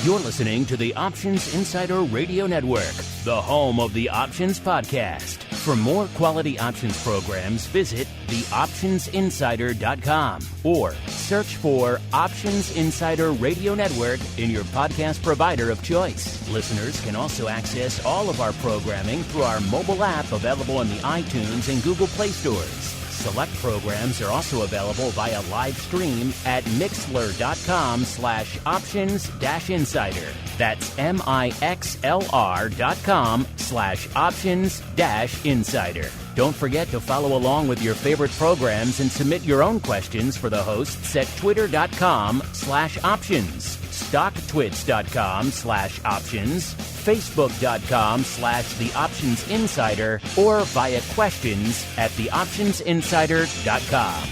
You're listening to the Options Insider Radio Network, the home of the Options Podcast. For more quality options programs, visit theoptionsinsider.com or search for Options Insider Radio Network in your podcast provider of choice. Listeners can also access all of our programming through our mobile app available in the iTunes and Google Play stores. Select programs are also available via live stream at mixlr.com/options-insider. That's mixlr.com/options-insider. Don't forget to follow along with your favorite programs and submit your own questions for the hosts at twitter.com/options, stocktwits.com/options, facebook.com/theoptionsinsider, or via questions at theoptionsinsider.com.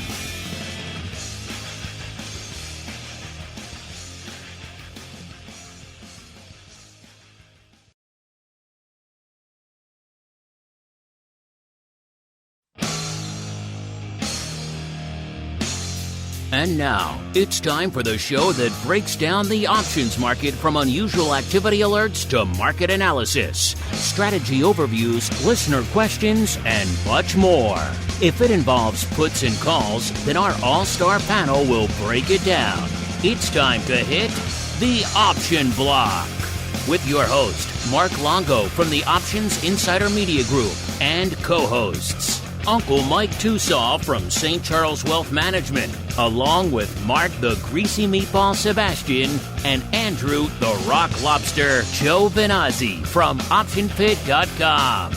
And now, it's time for the show that breaks down the options market from unusual activity alerts to market analysis, strategy overviews, listener questions, and much more. If it involves puts and calls, then our all-star panel will break it down. It's time to hit the Option Block with your host, Mark Longo from the Options Insider Media Group, and co-hosts, Uncle Mike TOSAW from St. Charles Wealth Management, along with Mark the Greasy Meatball Sebastian and Andrew the Rock Lobster GIOVINAZZI from OptionPit.com.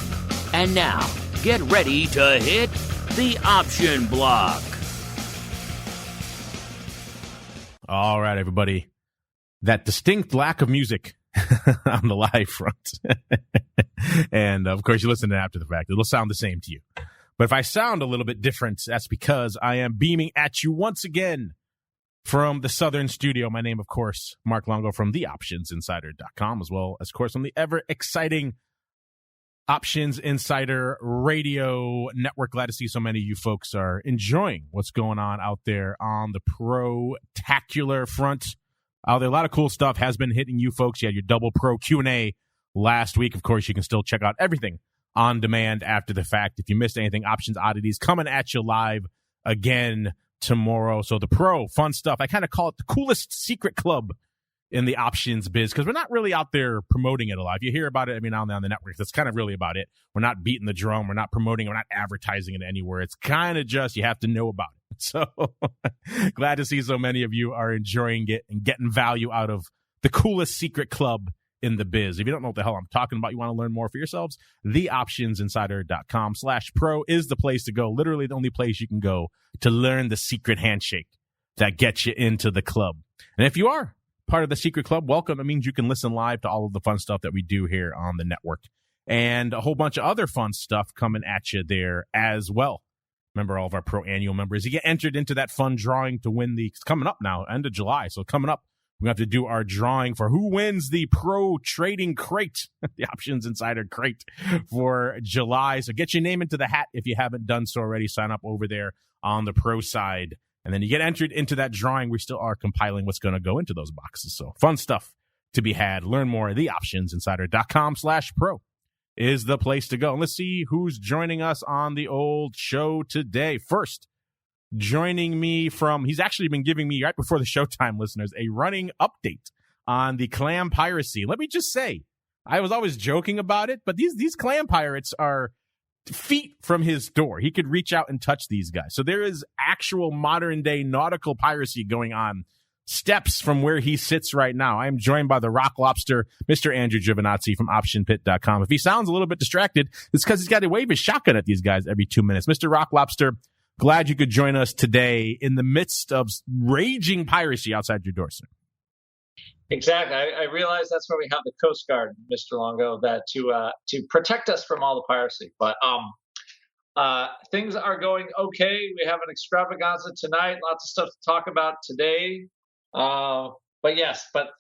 And now, get ready to hit the Option Block. All right, everybody. That distinct lack of music on the live front. And, of course, you listen to it after the fact. It'll sound the same to you. But if I sound a little bit different, that's because I am beaming at you once again from the Southern Studio. My name, of course, Mark Longo from theoptionsinsider.com, as well as, of course, on the ever-exciting Options Insider Radio Network. Glad to see so many of you folks are enjoying what's going on out there on the pro-tacular front. Out there, a lot of cool stuff has been hitting you folks. You had your double pro Q&A last week. Of course, you can still check out everything on demand after the fact. If you missed anything, Options Oddities coming at you live again tomorrow. So the pro, fun stuff. I kind of call it the coolest secret club in the options biz because we're not really out there promoting it a lot. If you hear about it every now and then on the network, that's kind of really about it. We're not beating the drum. We're not promoting it. We're not advertising it anywhere. It's kind of just you have to know about it. So glad to see so many of you are enjoying it and getting value out of the coolest secret club in the biz. If you don't know what the hell I'm talking about, you want to learn more for yourselves, theoptionsinsider.com/pro is the place to go. Literally the only place you can go to learn the secret handshake that gets you into the club. And if you are part of the secret club, welcome. It means you can listen live to all of the fun stuff that we do here on the network and a whole bunch of other fun stuff coming at you there as well. Remember all of our pro annual members, you get entered into that fun drawing to win it's coming up now, end of July. So coming up, we have to do our drawing for who wins the Pro Trading Crate, the Options Insider Crate for July. So get your name into the hat if you haven't done so already. Sign up over there on the pro side. And then you get entered into that drawing. We still are compiling what's going to go into those boxes. So fun stuff to be had. Learn more at theoptionsinsider.com/pro is the place to go. And let's see who's joining us on the old show today. First, joining me he's actually been giving me, right before the showtime listeners, a running update on the clam piracy. Let me just say, I was always joking about it, but these clam pirates are feet from his door. He could reach out and touch these guys. So there is actual modern day nautical piracy going on steps from where he sits right now. I am joined by the Rock Lobster, Mr. Andrew GIOVINAZZI from OptionPit.com. If he sounds a little bit distracted, it's because he's got to wave his shotgun at these guys every 2 minutes. Mr. Rock Lobster, glad you could join us today in the midst of raging piracy outside your door, sir. Exactly. I realize that's why we have the Coast Guard, Mr. Longo, that to protect us from all the piracy. But things are going okay. We have an extravaganza tonight. Lots of stuff to talk about today. But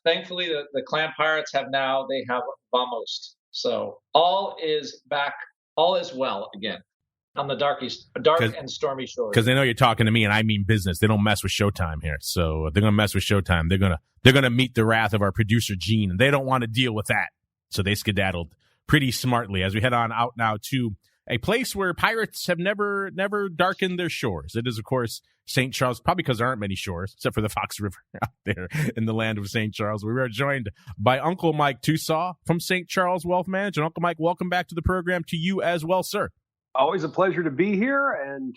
thankfully the clan pirates have vamos. So all is back. All is well again. on the dark and stormy shores. Because they know you're talking to me, and I mean business. They don't mess with Showtime here. So if they're going to mess with Showtime, they're gonna meet the wrath of our producer Gene, and they don't want to deal with that. So they skedaddled pretty smartly as we head on out now to a place where pirates have never darkened their shores. It is, of course, St. Charles, probably because there aren't many shores, except for the Fox River out there in the land of St. Charles. We are joined by Uncle Mike TOSAW from St. Charles Wealth Management. Uncle Mike, welcome back to the program, to you as well, sir. Always a pleasure to be here, and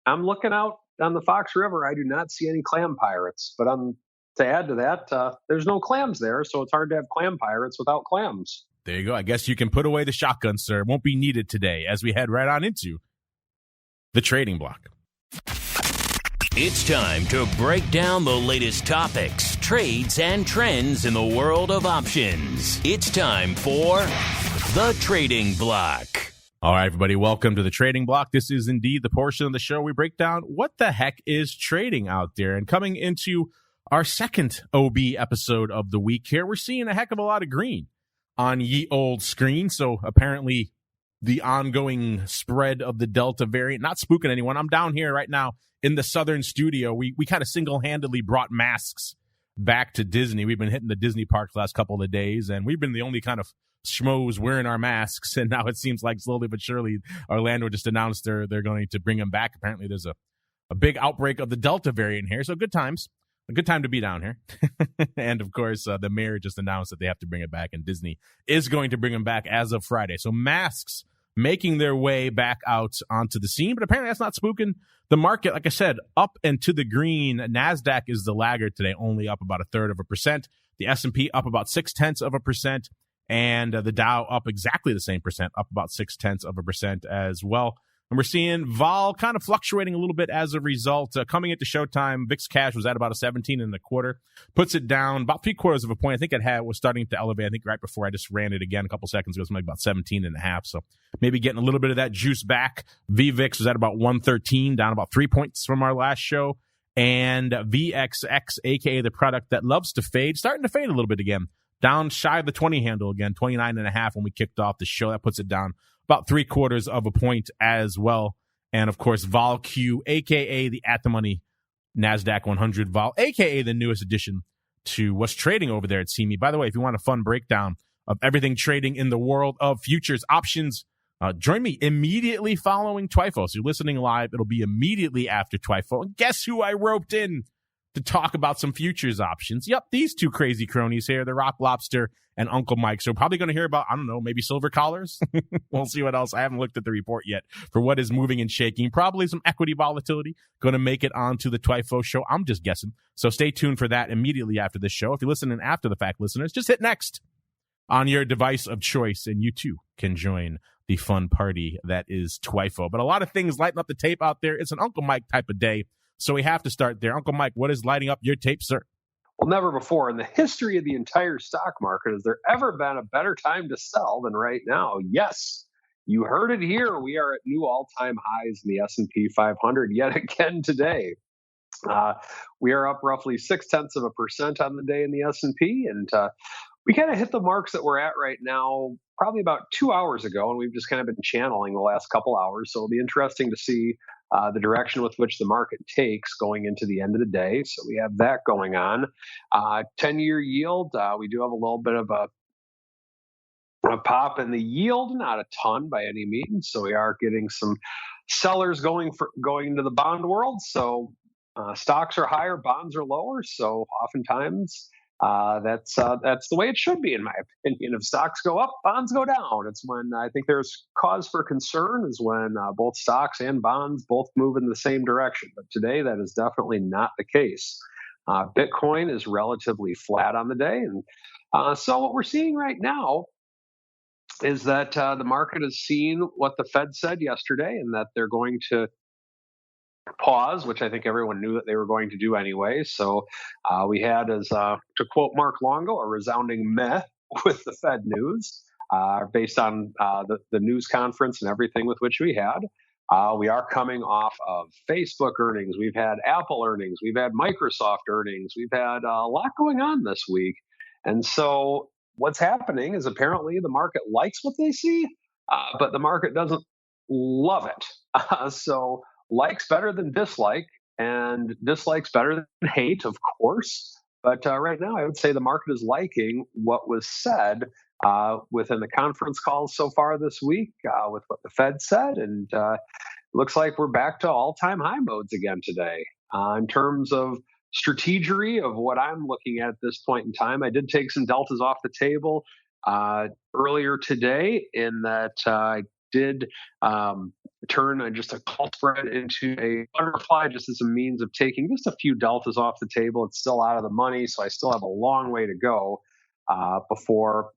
I'm looking out on the Fox River. I do not see any clam pirates, but to add to that, there's no clams there, so it's hard to have clam pirates without clams. There you go. I guess you can put away the shotgun, sir. It won't be needed today as we head right on into the trading block. It's time to break down the latest topics, trades, and trends in the world of options. It's time for the trading block. All right, everybody, welcome to the trading block. This is indeed the portion of the show we break down what the heck is trading out there. And coming into our second OB episode of the week here, we're seeing a heck of a lot of green on ye old screen. So apparently the ongoing spread of the Delta variant, not spooking anyone. I'm down here right now in the southern studio. We kind of single-handedly brought masks back to Disney. We've been hitting the Disney parks the last couple of days, and we've been the only kind of schmoes wearing our masks. And now it seems like slowly but surely Orlando just announced they're going to bring them back. Apparently there's a big outbreak of the Delta variant here. So good times. A good time to be down here. And, of course, the mayor just announced that they have to bring it back, and Disney is going to bring them back as of Friday. So masks making their way back out onto the scene, but apparently that's not spooking the market. Like I said, up and to the green. NASDAQ is the laggard today, only up about 1/3%. The S&P up about 0.6%, and the Dow up exactly the same percent, up about 0.6% as well. And we're seeing vol kind of fluctuating a little bit as a result. Coming into Showtime, VIX cash was at about a 17.25, puts it down about 0.75 of a point. I think it was starting to elevate. I think right before I just ran it again a couple seconds ago, it was like about 17.5. So maybe getting a little bit of that juice back. VVIX was at about 113, down about 3 points from our last show. And VXX, aka the product that loves to fade, starting to fade a little bit again. Down shy of the 20 handle again, 29.5 when we kicked off the show. That puts it down about 0.75 of a point as well. And, of course, VolQ, a.k.a. the at-the-money NASDAQ 100 vol, a.k.a. the newest addition to what's trading over there at CME. By the way, if you want a fun breakdown of everything trading in the world of futures options, join me immediately following TWIFO. So you're listening live. It'll be immediately after TWIFO. And guess who I roped in to talk about some futures options? Yep, these two crazy cronies here, the Rock Lobster and Uncle Mike. So probably going to hear about, I don't know, maybe silver collars. We'll see what else. I haven't looked at the report yet for what is moving and shaking. Probably some equity volatility going to make it onto the TWIFO show. I'm just guessing. So stay tuned for that immediately after this show. If you're listening after the fact, listeners, just hit next on your device of choice, and you too can join the fun party that is TWIFO. But a lot of things lighting up the tape out there. It's an Uncle Mike type of day. So we have to start there. Uncle Mike, what is lighting up your tape, sir? Well, never before in the history of the entire stock market has there ever been a better time to sell than right now. Yes, you heard it here. We are at new all-time highs in the S&P 500 yet again today. We are up roughly 0.6% on the day in the S&P, and we kind of hit the marks that we're at right now probably about 2 hours ago, and we've just kind of been channeling the last couple hours. So it'll be interesting to see the direction with which the market takes going into the end of the day. So we have that going on. 10-year yield, we do have a little bit of a pop in the yield, not a ton by any means. So we are getting some sellers going into the bond world. So stocks are higher, bonds are lower. So oftentimes that's the way it should be, in my opinion. If stocks go up, bonds go down. It's when I think there's cause for concern is when both stocks and bonds both move in the same direction. But today, that is definitely not the case. Bitcoin is relatively flat on the day. And so what we're seeing right now is that the market has seen what the Fed said yesterday, and that they're going to pause, which I think everyone knew that they were going to do anyway. So we had, as to quote Mark Longo, a resounding meh with the Fed news based on the news conference and everything with which we had. We are coming off of Facebook earnings. We've had Apple earnings. We've had Microsoft earnings. We've had a lot going on this week. And so what's happening is apparently the market likes what they see, but the market doesn't love it. So likes better than dislike, and dislikes better than hate, of course. But right now, I would say the market is liking what was said within the conference calls so far this week, with what the Fed said, and looks like we're back to all-time high modes again today. In terms of strategery of what I'm looking at this point in time, I did take some deltas off the table earlier today, in that I did turn just a call spread into a butterfly, just as a means of taking just a few deltas off the table. It's still out of the money, so I still have a long way to go before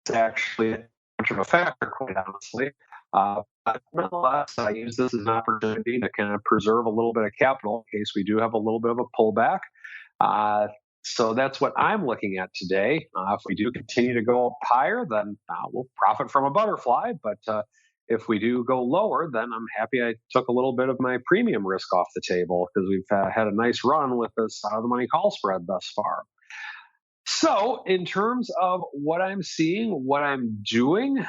it's actually much of a factor, quite honestly. But nonetheless, I use this as an opportunity to kind of preserve a little bit of capital in case we do have a little bit of a pullback. So that's what I'm looking at today. If we do continue to go up higher, then we'll profit from a butterfly. But if we do go lower, then I'm happy I took a little bit of my premium risk off the table, because we've had a nice run with this out of the money call spread thus far. So in terms of what I'm seeing, what I'm doing,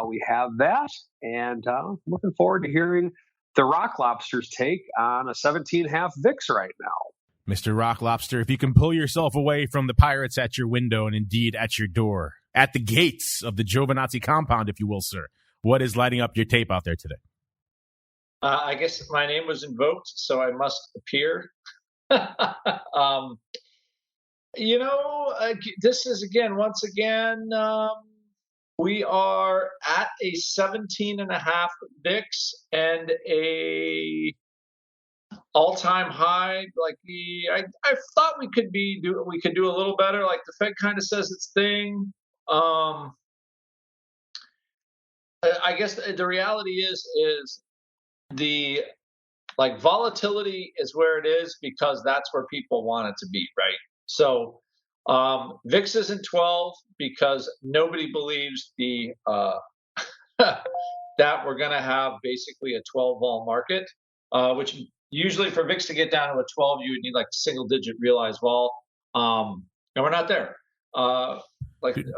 we have that. And looking forward to hearing the Rock Lobster's take on a 17.5 VIX right now. Mr. Rock Lobster, if you can pull yourself away from the pirates at your window and indeed at your door, at the gates of the GIOVINAZZI compound, if you will, sir, what is lighting up your tape out there today? I guess my name was invoked, so I must appear. This is once again, we are at a 17.5 VIX and a all-time high. Like I thought we could do a little better. Like the Fed kind of says its thing. I guess the reality is the volatility is where it is because that's where people want it to be, right? So VIX isn't 12 because nobody believes that we're going to have basically a 12 vol market, which usually for VIX to get down to a 12, you would need like a single digit realized vol. And we're not there.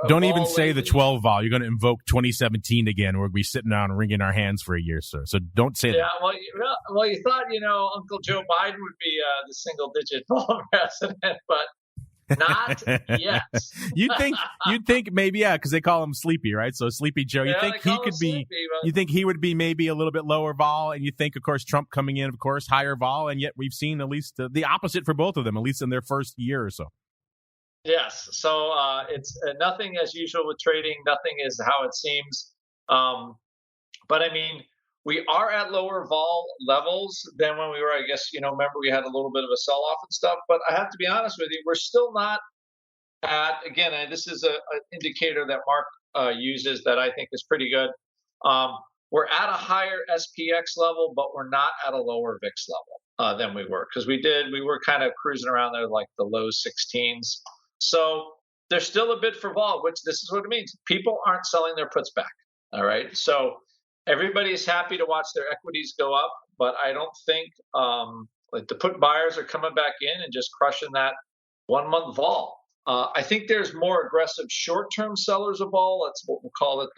Don't even say the 12 vol. You're going to invoke 2017 again, where we'll be sitting down and wringing our hands for a year, sir. So don't say that. Well, you thought, Uncle Joe Biden would be the single digit vol president, but not yet. You'd think maybe, because they call him Sleepy, right? So Sleepy Joe, you think he could be, you think he would be maybe a little bit lower vol, and you think, of course, Trump coming in, of course, higher vol, and yet we've seen at least the opposite for both of them, at least in their first year or so. Yes. So it's nothing as usual with trading. Nothing is how it seems. But I mean, we are at lower vol levels than when we were, I guess, remember we had a little bit of a sell-off and stuff. But I have to be honest with you, we're still not at, again, this is an indicator that Mark uses that I think is pretty good. We're at a higher SPX level, but we're not at a lower VIX level than we were. Because we were kind of cruising around there like the low 16s. So there's still a bid for vol, which this is what it means. People aren't selling their puts back. All right. So everybody's happy to watch their equities go up, but I don't think the put buyers are coming back in and just crushing that 1 month vol. I think there's more aggressive short-term sellers of vol. That's what we'll call it.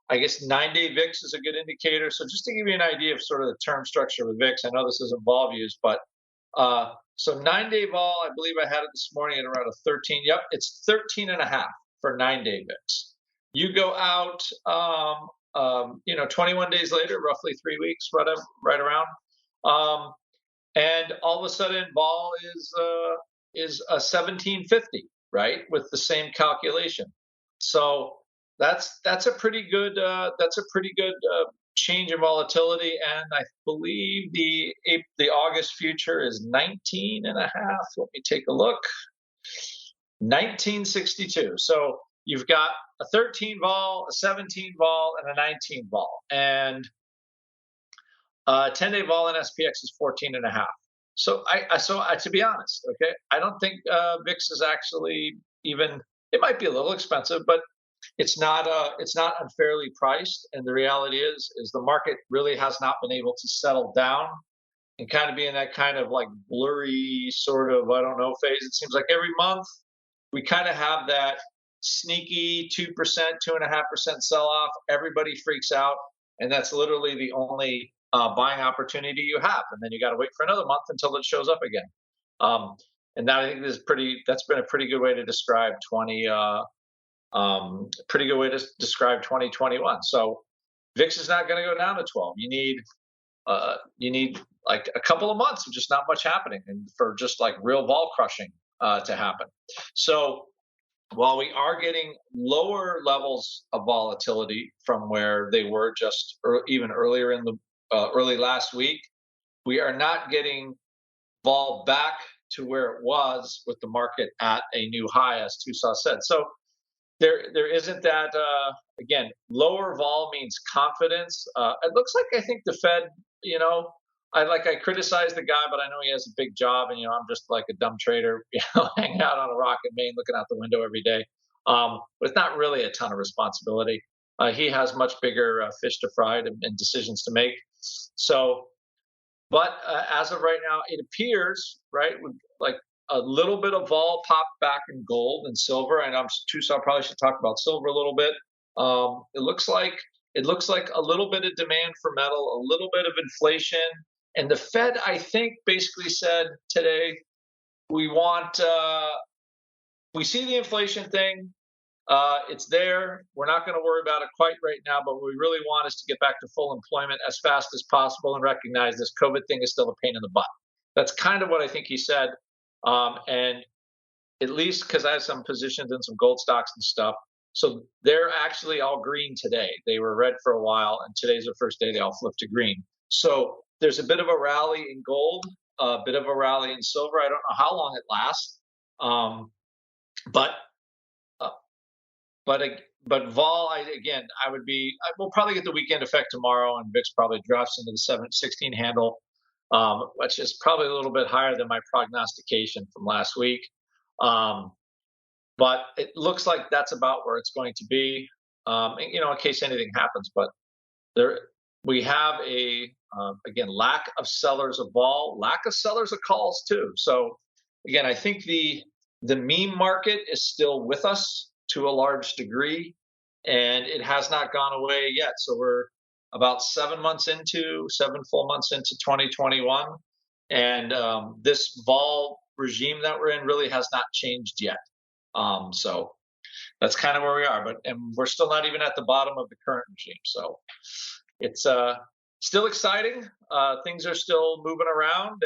I guess 9-day VIX is a good indicator. So just to give you an idea of sort of the term structure with VIX, I know this isn't vol views, but so 9-day vol, I believe I had it this morning at around a 13. Yep, it's 13.5 for 9-day VIX. You go out, 21 days later, roughly 3 weeks, right around, and all of a sudden vol is a 1750, right, with the same calculation. So that's a pretty good change in volatility, and I believe the August future is 19.5. Let me take a look. 1962. So you've got a 13 vol, a 17 vol, and a 19 vol, and 10-day vol in SPX is 14.5. So to be honest, okay, I don't think VIX is actually even. It might be a little expensive, but it's not unfairly priced. And the reality is the market really has not been able to settle down and kind of be in that kind of like blurry sort of, I don't know, phase. It seems like every month we kind of have that sneaky 2%, 2.5% sell off. Everybody freaks out, and that's literally the only buying opportunity you have. And then you got to wait for another month until it shows up again. And that I think that's been a pretty good way to describe 2021. So VIX is not going to go down to 12. You need like a couple of months of just not much happening, and for just like real vol crushing to happen. So while we are getting lower levels of volatility from where they were just even earlier in the early last week, we are not getting vol back to where it was with the market at a new high, as TOSAW said. So there isn't that, again, lower vol means confidence. It looks like, I think the Fed, I criticize the guy, but I know he has a big job, and, I'm just like a dumb trader, hanging out on a rock in Maine, looking out the window every day. With not really a ton of responsibility. He has much bigger fish to fry and decisions to make. So, but as of right now, it appears, right, like a little bit of vol popped back in gold and silver. And TOSAW probably should talk about silver a little bit. It looks like a little bit of demand for metal, a little bit of inflation. And the Fed, I think, basically said today, we see the inflation thing. It's there. We're not going to worry about it quite right now, but what we really want is to get back to full employment as fast as possible and recognize this COVID thing is still a pain in the butt. That's kind of what I think he said. And at least because I have some positions in some gold stocks and stuff. So they're actually all green today. They were red for a while, and today's the first day they all flipped to green. So there's a bit of a rally in gold, a bit of a rally in silver. I don't know how long it lasts. But vol, we'll probably get the weekend effect tomorrow, and VIX probably drops into the 716 handle, which is probably a little bit higher than my prognostication from last week. But it looks like that's about where it's going to be, in case anything happens. But we have again, lack of sellers of vol, lack of sellers of calls too. So again, I think the meme market is still with us to a large degree, and it has not gone away yet. So we're about 7 full months into 2021, and this vol regime that we're in really has not changed yet. So that's kind of where we are, and we're still not even at the bottom of the current regime. So it's still exciting. Things are still moving around,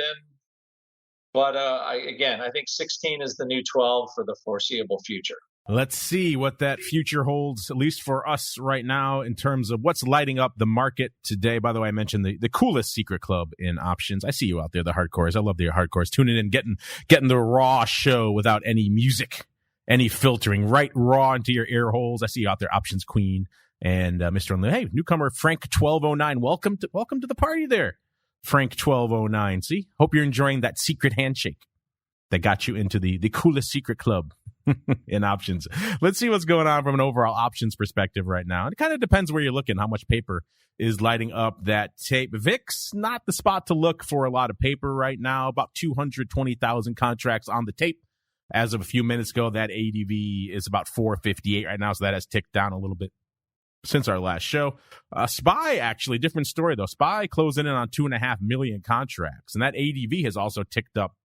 but I think 16 is the new 12 for the foreseeable future. Let's see what that future holds, at least for us right now, in terms of what's lighting up the market today. By the way, I mentioned the coolest secret club in options. I see you out there, the hardcores. I love the hardcores. Tuning in, getting the raw show without any music, any filtering, right raw into your ear holes. I see you out there, Options Queen and Mr. Unlimited. Hey, newcomer Frank 1209. Welcome to the party there, Frank 1209. See, hope you're enjoying that secret handshake that got you into the coolest secret club in options. Let's see what's going on from an overall options perspective right now. It kind of depends where you're looking, how much paper is lighting up that tape. VIX, not the spot to look for a lot of paper right now. About 220,000 contracts on the tape. As of a few minutes ago, that ADV is about 458 right now, so that has ticked down a little bit since our last show. SPY, actually, different story though. SPY closing in on 2.5 million contracts, and that ADV has also ticked up.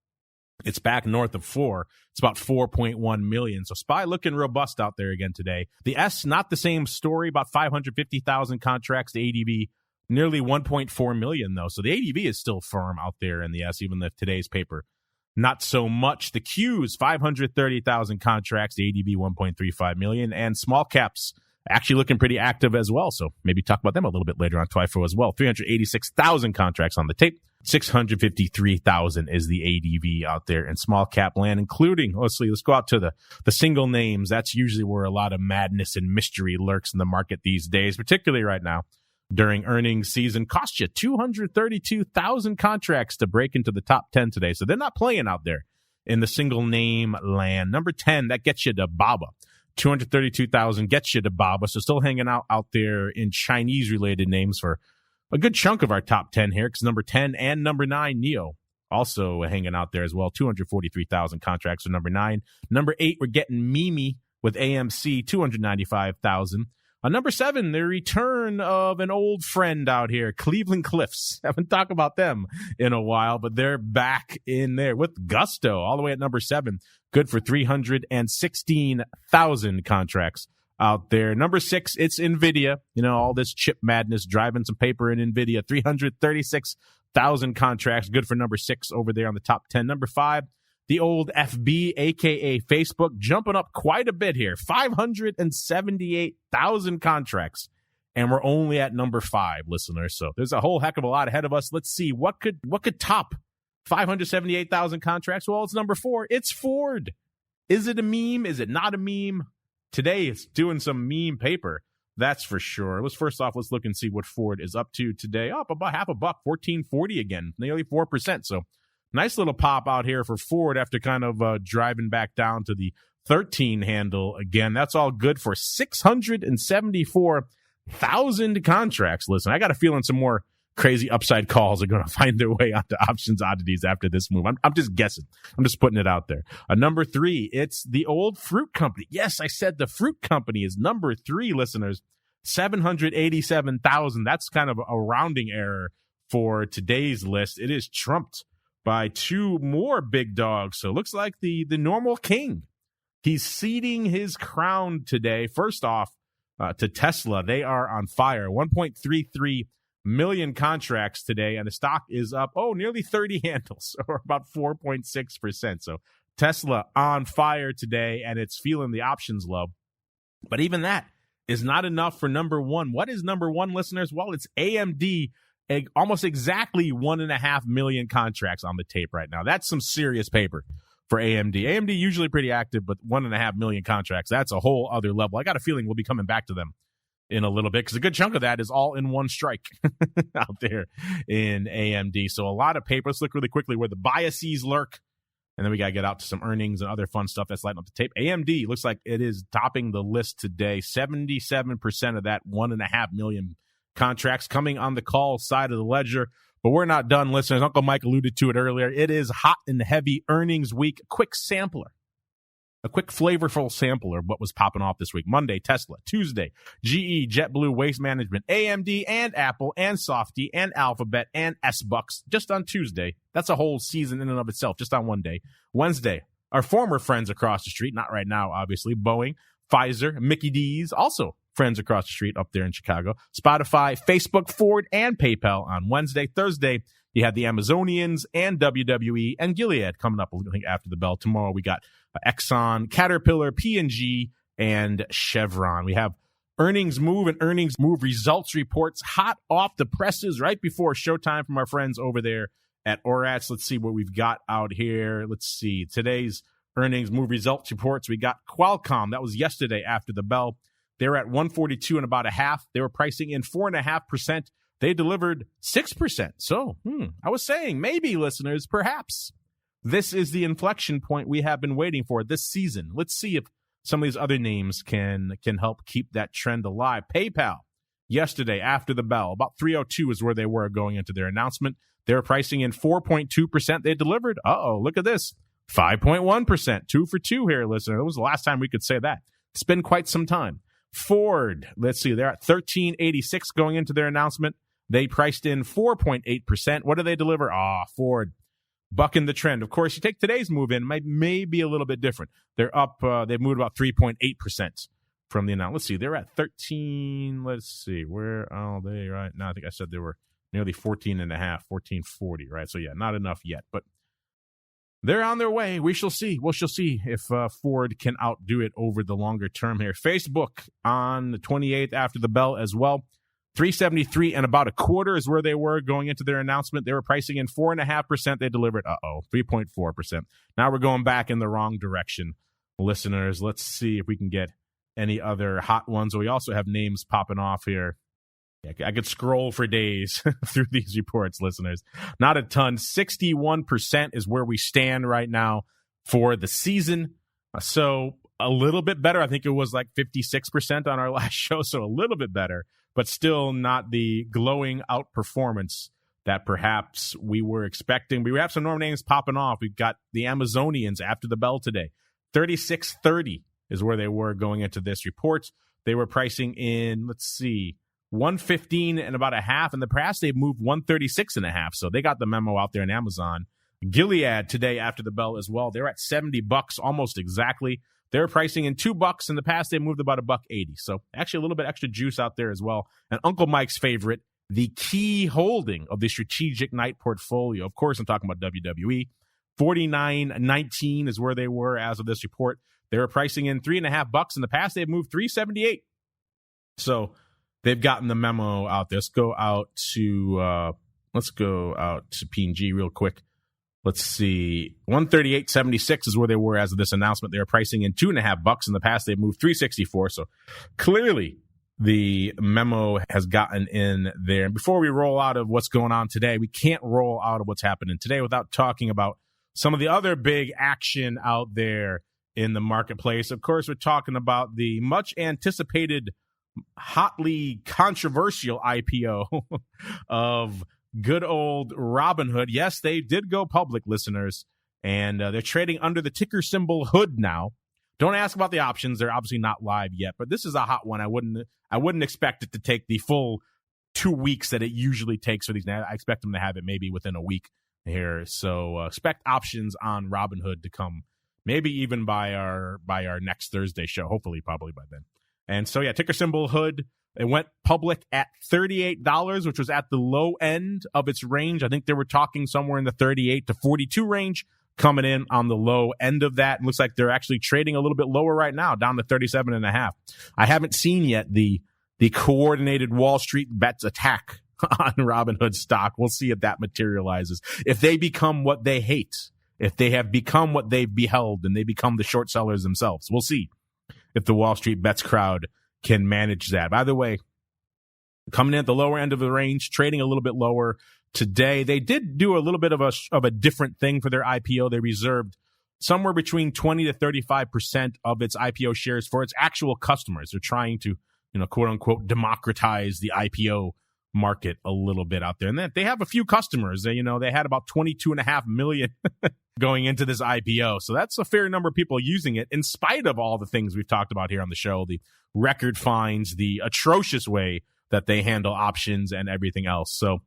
It's back north of 4. It's about 4.1 million. So SPY looking robust out there again today. The S, not the same story, about 550,000 contracts. The ADV, nearly 1.4 million, though. So the ADV is still firm out there in the S, even if today's paper, not so much. The Qs, 530,000 contracts. The ADV, 1.35 million. And small caps, actually looking pretty active as well. So maybe talk about them a little bit later on TWIFO as well. 386,000 contracts on the tape. 653,000 is the ADV out there in small cap land, including, let's go out to the single names. That's usually where a lot of madness and mystery lurks in the market these days, particularly right now during earnings season. Cost you 232,000 contracts to break into the top 10 today. So they're not playing out there in the single name land. Number 10, that gets you to BABA. 232,000 gets you to BABA. So still hanging out there in Chinese related names for a good chunk of our top 10 here, because number 10 and number 9, NEO, also hanging out there as well. 243,000 contracts for number 9. Number 8, we're getting Mimi with AMC, 295,000. On number 7, the return of an old friend out here, Cleveland Cliffs. Haven't talked about them in a while, but they're back in there with gusto, all the way at number 7. Good for 316,000 contracts out there. Number 6, it's NVIDIA. You know, all this chip madness, driving some paper in NVIDIA. 336,000 contracts. Good for number 6 over there on the top 10. Number 5, the old FB, a.k.a. Facebook, jumping up quite a bit here. 578,000 contracts. And we're only at number 5, listeners. So there's a whole heck of a lot ahead of us. Let's see, what could top 578,000 contracts? Well, it's number 4. It's Ford. Is it a meme? Is it not a meme? Today, it's doing some meme paper. That's for sure. First off, let's look and see what Ford is up to today. Up about half a buck, $14.40 again, nearly 4%. So nice little pop out here for Ford after kind of driving back down to the 13 handle again. That's all good for 674,000 contracts. Listen, I got a feeling some more crazy upside calls are going to find their way onto options oddities after this move. I'm just guessing. I'm just putting it out there. Number 3, it's the old fruit company. Yes, I said the fruit company is number 3, listeners. 787,000. That's kind of a rounding error for today's list. It is trumped by 2 more big dogs. So it looks like the normal king. He's ceding his crown today. First off, to Tesla. They are on fire. 1.33 million contracts today, and the stock is up, nearly 30 handles, or about 4.6%. So Tesla on fire today, and it's feeling the options low. But even that is not enough for number 1. What is number 1, listeners? Well, it's AMD. Almost exactly 1.5 million contracts on the tape right now. That's some serious paper for AMD. AMD usually pretty active, but 1.5 million contracts, that's a whole other level. I got a feeling we'll be coming back to them in a little bit because a good chunk of that is all in one strike out there in AMD. So a lot of paper. Let's look really quickly where the biases lurk. And then we got to get out to some earnings and other fun stuff that's lighting up the tape. AMD looks like it is topping the list today. 77% of that 1.5 million contracts coming on the call side of the ledger. But we're not done, listeners. Uncle Mike alluded to it earlier. It is hot and heavy earnings week. A quick flavorful sampler of what was popping off this week. Monday, Tesla. Tuesday, GE, JetBlue, Waste Management, AMD, and Apple, and Softy, and Alphabet, and S-Bucks. Just on Tuesday. That's a whole season in and of itself, just on one day. Wednesday, our former friends across the street, not right now, obviously, Boeing, Pfizer, Mickey D's, also friends across the street up there in Chicago, Spotify, Facebook, Ford, and PayPal on Wednesday. Thursday, you had the Amazonians and WWE and Gilead coming up, I think, after the bell. Tomorrow, we got Exxon, Caterpillar, P&G, and Chevron. We have earnings move results reports hot off the presses right before showtime from our friends over there at ORATS. Let's see what we've got out here. Let's see. Today's earnings move results reports. We got Qualcomm. That was yesterday after the bell. They're at 142 and about a half. They were pricing in 4.5%. They delivered 6%. So, I was saying, maybe, listeners, perhaps this is the inflection point we have been waiting for this season. Let's see if some of these other names can help keep that trend alive. PayPal, yesterday after the bell, about 302 is where they were going into their announcement. They were pricing in 4.2%. They delivered, look at this, 5.1%. 2 for 2 here, listener. That was the last time we could say that. It's been quite some time. Ford, let's see, they're at 1386 going into their announcement. They priced in 4.8%. What do they deliver? Ford, bucking the trend. Of course, you take today's move in, may be a little bit different. They're up, they've moved about 3.8% from the announcement. Let's see, they're at 13, let's see, where are they right now? I think I said they were nearly 14.5, 1440, right? So yeah, not enough yet, but they're on their way. We shall see. We shall see if Ford can outdo it over the longer term here. Facebook on the 28th after the bell as well. 373 and about a quarter is where they were going into their announcement. They were pricing in 4.5%. They delivered, 3.4%. Now we're going back in the wrong direction. Listeners, let's see if we can get any other hot ones. We also have names popping off here. I could scroll for days through these reports, listeners. Not a ton. 61% is where we stand right now for the season. So a little bit better. I think it was like 56% on our last show, so a little bit better, but still not the glowing outperformance that perhaps we were expecting. We have some normal names popping off. We've got the Amazonians after the bell today. 36.30 is where they were going into this report. They were pricing in, 115 and about a half. In the past, they've moved 136 and a half. So they got the memo out there on Amazon. Gilead today after the bell as well. They're at $70, almost exactly. They're pricing in $2. In the past, they moved about $1.80. So actually a little bit extra juice out there as well. And Uncle Mike's favorite, the key holding of the strategic night portfolio. Of course, I'm talking about WWE. 49.19 is where they were as of this report. They were pricing in $3.50. In the past, they've moved $3.78. So they've gotten the memo out there. Let's go out to P&G real quick. Let's see. 138.76 is where they were as of this announcement. They were pricing in $2.50. In the past, they've moved $3.64. So clearly, the memo has gotten in there. And before we roll out of what's going on today, we can't roll out of what's happening today without talking about some of the other big action out there in the marketplace. Of course, we're talking about the much anticipated, hotly controversial IPO of good old Robinhood. Yes, they did go public, listeners, and they're trading under the ticker symbol HOOD now. Don't ask about the options. They're obviously not live yet, but this is a hot one. I wouldn't expect it to take the full 2 weeks that it usually takes for these. I expect them to have it maybe within a week here. So expect options on Robinhood to come maybe even by our next Thursday show. Hopefully, probably by then. And so, yeah, ticker symbol HOOD. It went public at $38, which was at the low end of its range. I think they were talking somewhere in the 38 to 42 range. Coming in on the low end of that. It looks like they're actually trading a little bit lower right now, down to 37.5. I haven't seen yet the coordinated Wall Street bets attack on Robinhood stock. We'll see if that materializes. If they become what they hate, if they have become what they've beheld and they become the short sellers themselves, we'll see if the Wall Street bets crowd can manage that. By the way, coming in at the lower end of the range, trading a little bit lower today. They did do a little bit of a different thing for their IPO. They reserved somewhere between 20 to 35% of its IPO shares for its actual customers. They're trying to, quote unquote, democratize the IPO market a little bit out there. And then they have a few customers. They had about 22.5 million going into this IPO. So that's a fair number of people using it in spite of all the things we've talked about here on the show, the record fines, the atrocious way that they handle options and everything else. So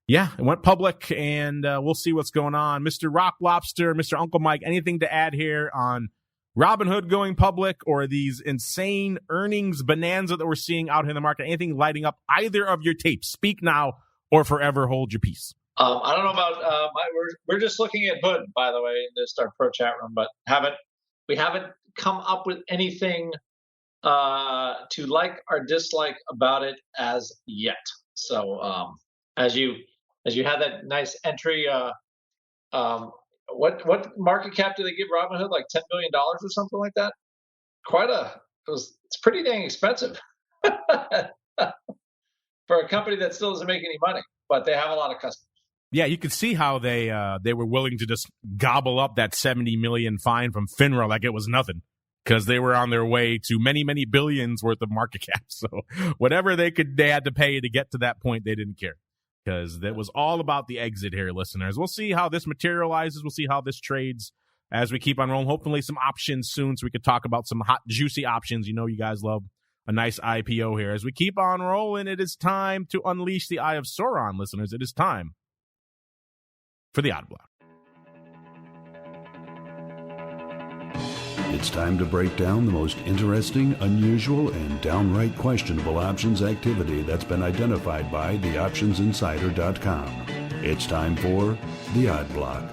yeah, it went public, and we'll see what's going on. Mr. Rock Lobster, Mr. Uncle Mike, anything to add here on Robinhood going public or these insane earnings bonanza that we're seeing out here in the market? Anything lighting up either of your tapes? Speak now or forever hold your peace. I don't know about we're just looking at HOOD, by the way, in this our pro chat room, but we haven't come up with anything to like or dislike about it as yet. So as you had that nice entry, what market cap do they give Robinhood? Like $10 million or something like that? It's pretty dang expensive for a company that still doesn't make any money, but they have a lot of customers. Yeah, you could see how they were willing to just gobble up that $70 million fine from FINRA like it was nothing, because they were on their way to many, many billions worth of market cap. So whatever they had to pay to get to that point, they didn't care. Because that was all about the exit here, listeners. We'll see how this materializes. We'll see how this trades as we keep on rolling. Hopefully some options soon so we could talk about some hot, juicy options. You guys love a nice IPO here. As we keep on rolling, it is time to unleash the Eye of Sauron, listeners. It is time for the Odd Block. It's time to break down the most interesting, unusual, and downright questionable options activity that's been identified by theoptionsinsider.com. It's time for the Odd Block.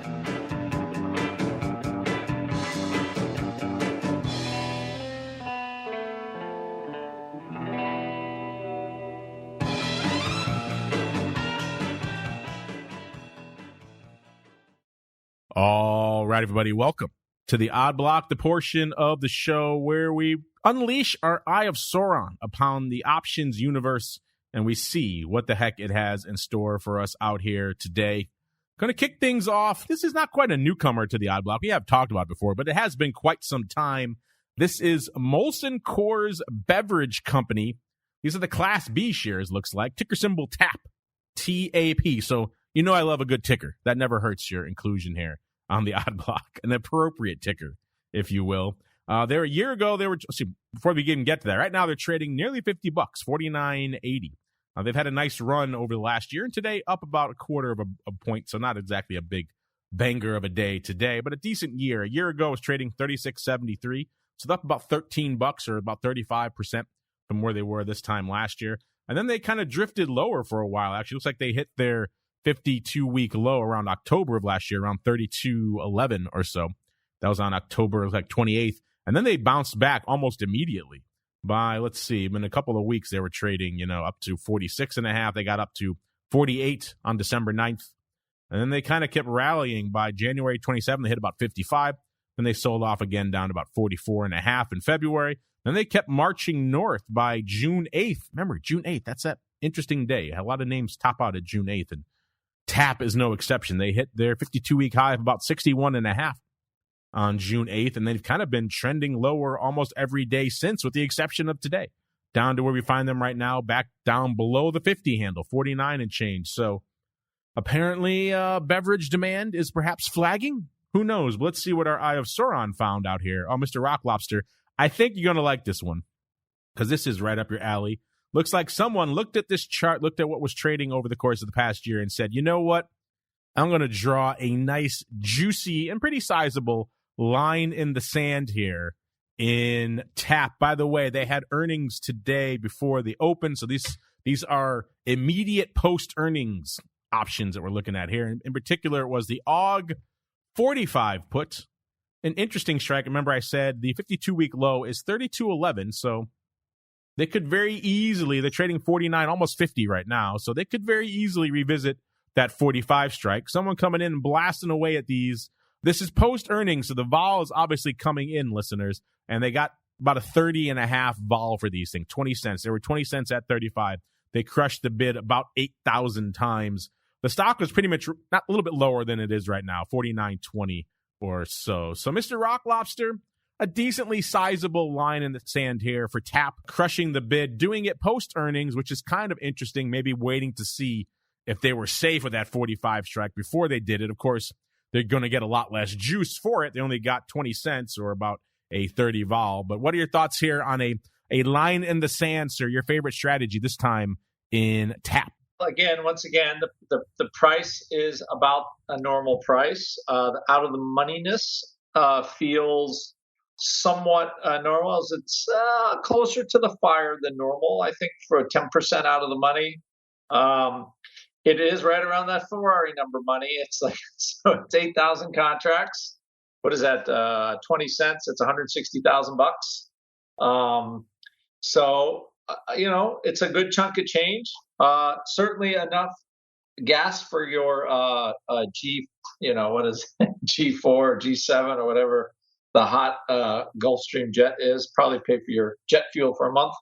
All right, everybody, welcome to the Odd Block, the portion of the show where we unleash our Eye of Sauron upon the options universe, and we see what the heck it has in store for us out here today. Going to kick things off. This is not quite a newcomer to the Odd Block. We have talked about it before, but it has been quite some time. This is Molson Coors Beverage Company. These are the Class B shares, looks like. Ticker symbol TAP, T-A-P. So I love a good ticker. That never hurts your inclusion here on the Odd Block, an appropriate ticker, if you will. There a year ago, before we even get to that, right now they're trading nearly $50, $49.80. They've had a nice run over the last year, and today up about a quarter of a point, so not exactly a big banger of a day today, but a decent year. A year ago, it was trading $36.73, so up about $13 or about 35% from where they were this time last year. And then they kind of drifted lower for a while. Actually, looks like they hit their 52-week low around October of last year, around 32.11 or so. That was on October 28th. And then they bounced back almost immediately by, let's see, in a couple of weeks, they were trading, up to 46.5. They got up to 48 on December 9th. And then they kind of kept rallying. By January 27th, they hit about 55. Then they sold off again down to about 44.5 in February. Then they kept marching north by June 8th. Remember, June 8th, that's that interesting day. A lot of names top out at June 8th, and TAP is no exception. They hit their 52-week high of about 61.5 on June 8th, and they've kind of been trending lower almost every day since, with the exception of today, down to where we find them right now, back down below the 50 handle, 49 and change. So apparently beverage demand is perhaps flagging. Who knows? But let's see what our Eye of Sauron found out here. Oh, Mr. Rock Lobster, I think you're going to like this one because this is right up your alley. Looks like someone looked at this chart, looked at what was trading over the course of the past year and said, you know what? I'm going to draw a nice, juicy, and pretty sizable line in the sand here in TAP. By the way, they had earnings today before the open, so these are immediate post-earnings options that we're looking at here. In particular, it was the AUG 45 put. An interesting strike. Remember, I said the 52-week low is 32.11, so they could very easily, they're trading 49, almost 50 right now, so they could very easily revisit that 45 strike. Someone coming in and blasting away at these. This is post-earnings, so the vol is obviously coming in, listeners, and they got about a 30.5 vol for these things, 20 cents. They were 20 cents at 35. They crushed the bid about 8,000 times. The stock was pretty much not a little bit lower than it is right now, 49.20 or so. So, Mr. Rock Lobster, a decently sizable line in the sand here for TAP, crushing the bid, doing it post-earnings, which is kind of interesting, maybe waiting to see if they were safe with that 45 strike before they did it. Of course, they're going to get a lot less juice for it. They only got 20 cents or about a 30 vol. But what are your thoughts here on a line in the sand, sir? Your favorite strategy this time in TAP? Once again, the price is about a normal price. The out of the moneyness feels somewhat normal, as it's closer to the fire than normal. I think for a 10% out of the money, it is right around that Ferrari number money. It's like, so it's 8,000 contracts. What is that? 20 cents. It's $160,000. So it's a good chunk of change. Certainly enough gas for your what is it? G4 or G7 or whatever the hot Gulfstream jet is. Probably pay for your jet fuel for a month.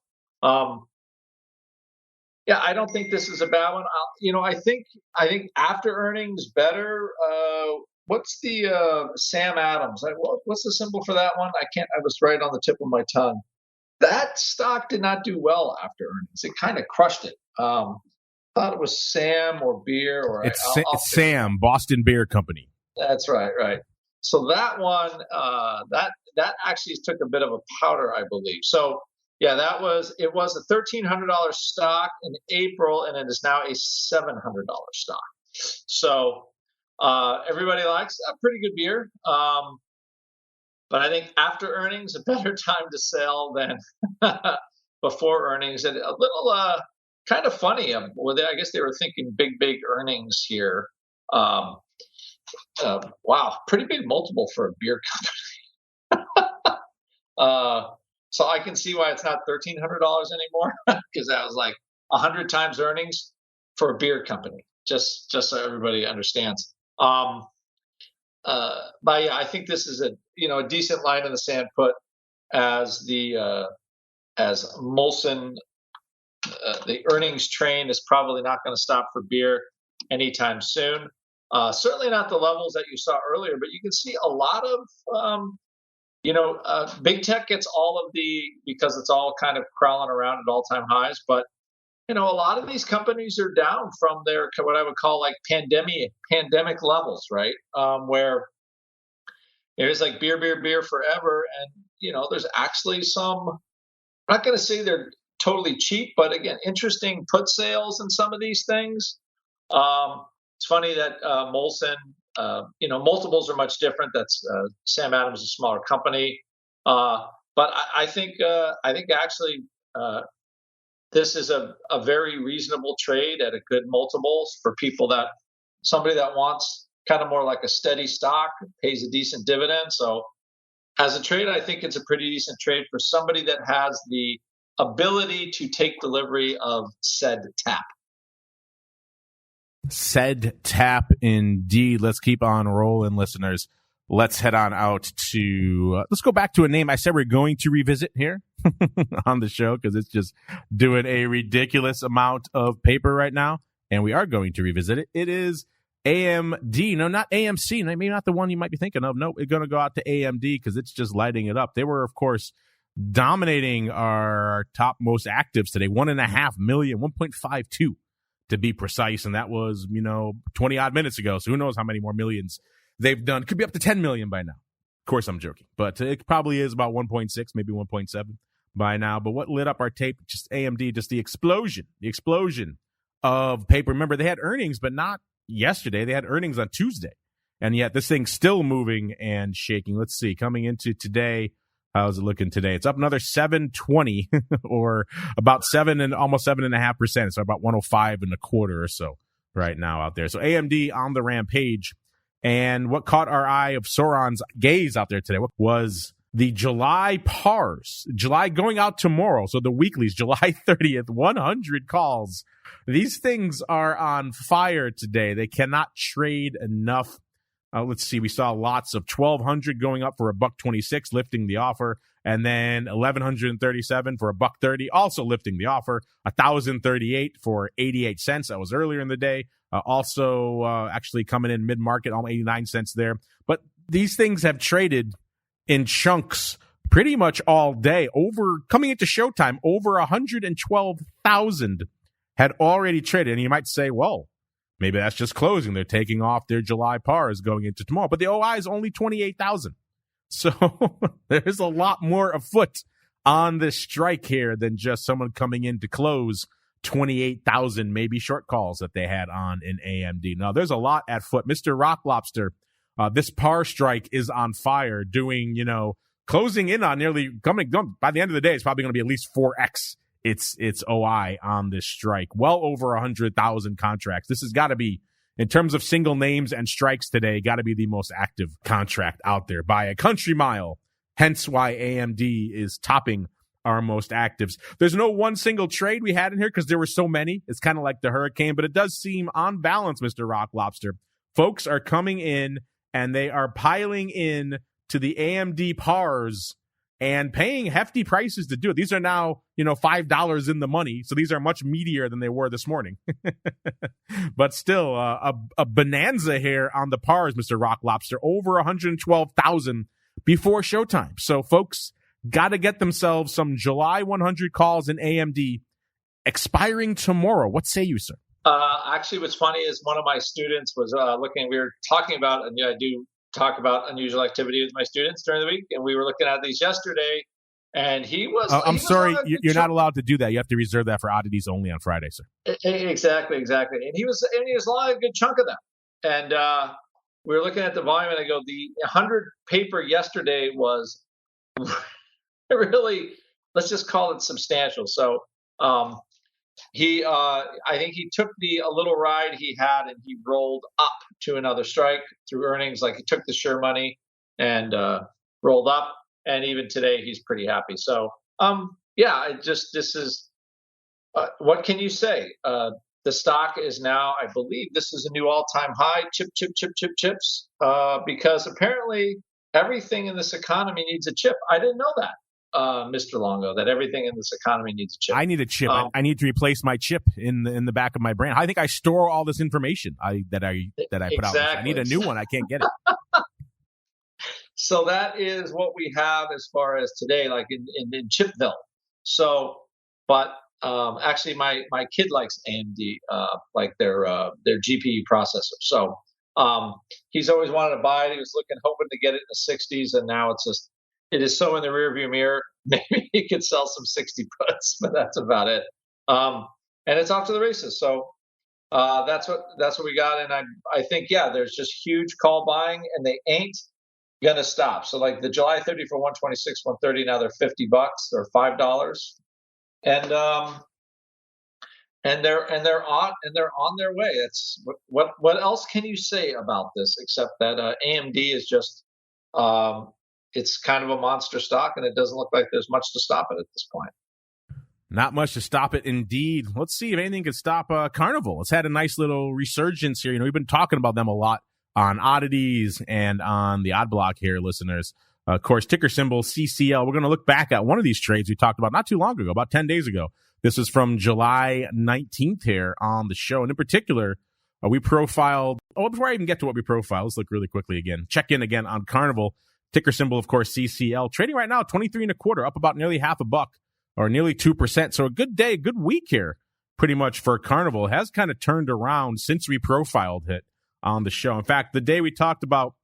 Yeah, I don't think this is a bad one. I think after earnings better. What's the Sam Adams? What's the symbol for that one? I was right on the tip of my tongue. That stock did not do well after earnings. It kind of crushed it. Thought it was Sam or beer or it's Sam, Boston Beer Company. That's right. So that one, that actually took a bit of a powder, I believe. So yeah, it was a $1,300 stock in April, and it is now a $700 stock. So everybody likes a pretty good beer. But I think after earnings, a better time to sell than before earnings. And a little kind of funny. I guess they were thinking big earnings here. Wow, pretty big multiple for a beer company. So I can see why it's not $1,300 anymore, because that was like 100 times earnings for a beer company. Just so everybody understands. But yeah, I think this is a decent line in the sand put as Molson. The earnings train is probably not going to stop for beer anytime soon. Certainly not the levels that you saw earlier, but you can see a lot of big tech gets all of because it's all kind of crawling around at all-time highs. But a lot of these companies are down from their what I would call like pandemic levels, right? Where it was like beer forever, and there's actually some, I'm not going to say they're totally cheap, but again, interesting put sales in some of these things. It's funny that Molson, multiples are much different. That's Sam Adams is a smaller company, but I think actually this is a very reasonable trade at a good multiples for somebody that wants kind of more like a steady stock, pays a decent dividend. So as a trade, I think it's a pretty decent trade for somebody that has the ability to take delivery of said tap. Said tap indeed. Let's keep on rolling, listeners. Let's head on out to, let's go back to a name I said we're going to revisit here on the show because it's just doing a ridiculous amount of paper right now, and we are going to revisit it. It is AMD. No, not AMC. Maybe not the one you might be thinking of. No, we're going to go out to AMD because it's just lighting it up. They were, of course, dominating our top most actives today. 1.5 million, 1.52 to be precise. And that was, 20 odd minutes ago. So who knows how many more millions they've done. Could be up to 10 million by now. Of course, I'm joking, but it probably is about 1.6, maybe 1.7 by now. But what lit up our tape, just AMD, just the explosion of paper. Remember, they had earnings, but not yesterday. They had earnings on Tuesday. And yet this thing's still moving and shaking. Let's see, coming into today, how's it looking today? It's up another 720 or about almost 7.5%. So about 105 and a quarter or so right now out there. So AMD on the rampage. And what caught our eye of Sauron's gaze out there today was the July pars. July going out tomorrow. So the weeklies, July 30th, 100 calls. These things are on fire today. They cannot trade enough. Let's see. We saw lots of 1,200 going up for $1.26, lifting the offer, and then 1,137 for $1.30, also lifting the offer. 1,038 for 88 cents. That was earlier in the day. Also, actually coming in mid-market, almost 89 cents there. But these things have traded in chunks pretty much all day. Coming into showtime, over 112,000 had already traded. And you might say, well, maybe that's just closing. They're taking off their July pars going into tomorrow. But the OI is only 28,000. So there's a lot more afoot on this strike here than just someone coming in to close 28,000 maybe short calls that they had on in AMD. Now, there's a lot at foot. Mr. Rock Lobster, this par strike is on fire, doing, closing in on nearly coming by the end of the day. It's probably going to be at least 4x its OI on this strike. Well over 100,000 contracts. This has got to be, in terms of single names and strikes today, got to be the most active contract out there by a country mile. Hence why AMD is topping our most actives. There's no one single trade we had in here because there were so many. It's kind of like the hurricane, but it does seem on balance, Mr. Rock Lobster. Folks are coming in and they are piling in to the AMD pars and paying hefty prices to do it. These are now, $5 in the money. So these are much meatier than they were this morning. But still, a bonanza here on the pars, Mr. Rock Lobster. Over 112,000 before showtime. So folks got to get themselves some July 100 calls in AMD expiring tomorrow. What say you, sir? Actually, what's funny is one of my students was looking, we were talking about, and I do talk about unusual activity with my students during the week, and we were looking at these yesterday, and he was... I'm sorry, you're not allowed to do that. You have to reserve that for oddities only on Friday, sir. Exactly. And he was a good chunk of them. And we were looking at the volume, and I go, the 100 paper yesterday was really, let's just call it substantial. So I think he took a little ride he had and he rolled up to another strike through earnings. Like he took the sure money and rolled up. And even today, he's pretty happy. So, this is, what can you say? The stock is now, I believe this is a new all-time high, chips, because apparently everything in this economy needs a chip. I didn't know that. Mr. Longo, that everything in this economy needs a chip. I need a chip. I need to replace my chip in the back of my brain. I think I store all this information that I put out. I need a new one. I can't get it. So that is what we have as far as today, like in Chipville. So, but actually, my kid likes AMD, like their GPU processor. So he's always wanted to buy it. He was hoping to get it in the 60s, and now it's just it is so in the rearview mirror. Maybe he could sell some 60 puts, but that's about it. And it's off to the races. So that's what we got. And I think, yeah, there's just huge call buying, and they ain't gonna stop. So like the July 30 for 126, 130, now they're $50 or $5, and they're on their way. That's what else can you say about this except that AMD is just it's kind of a monster stock, and it doesn't look like there's much to stop it at this point. Not much to stop it, indeed. Let's see if anything could stop Carnival. It's had a nice little resurgence here. You know, we've been talking about them a lot on Oddities and on the Odd Block here, listeners. Of course, ticker symbol CCL. We're going to look back at one of these trades we talked about not too long ago, about 10 days ago. This is from July 19th here on the show. And in particular, we profiled, before I even get to what we profiled, let's look really quickly again. Check in again on Carnival. Ticker symbol, of course, CCL. Trading right now, 23 and a quarter, up about nearly half a buck, or nearly 2%. So a good day, good week here, pretty much for Carnival. It has kind of turned around since we profiled it on the show. In fact, the day we talked about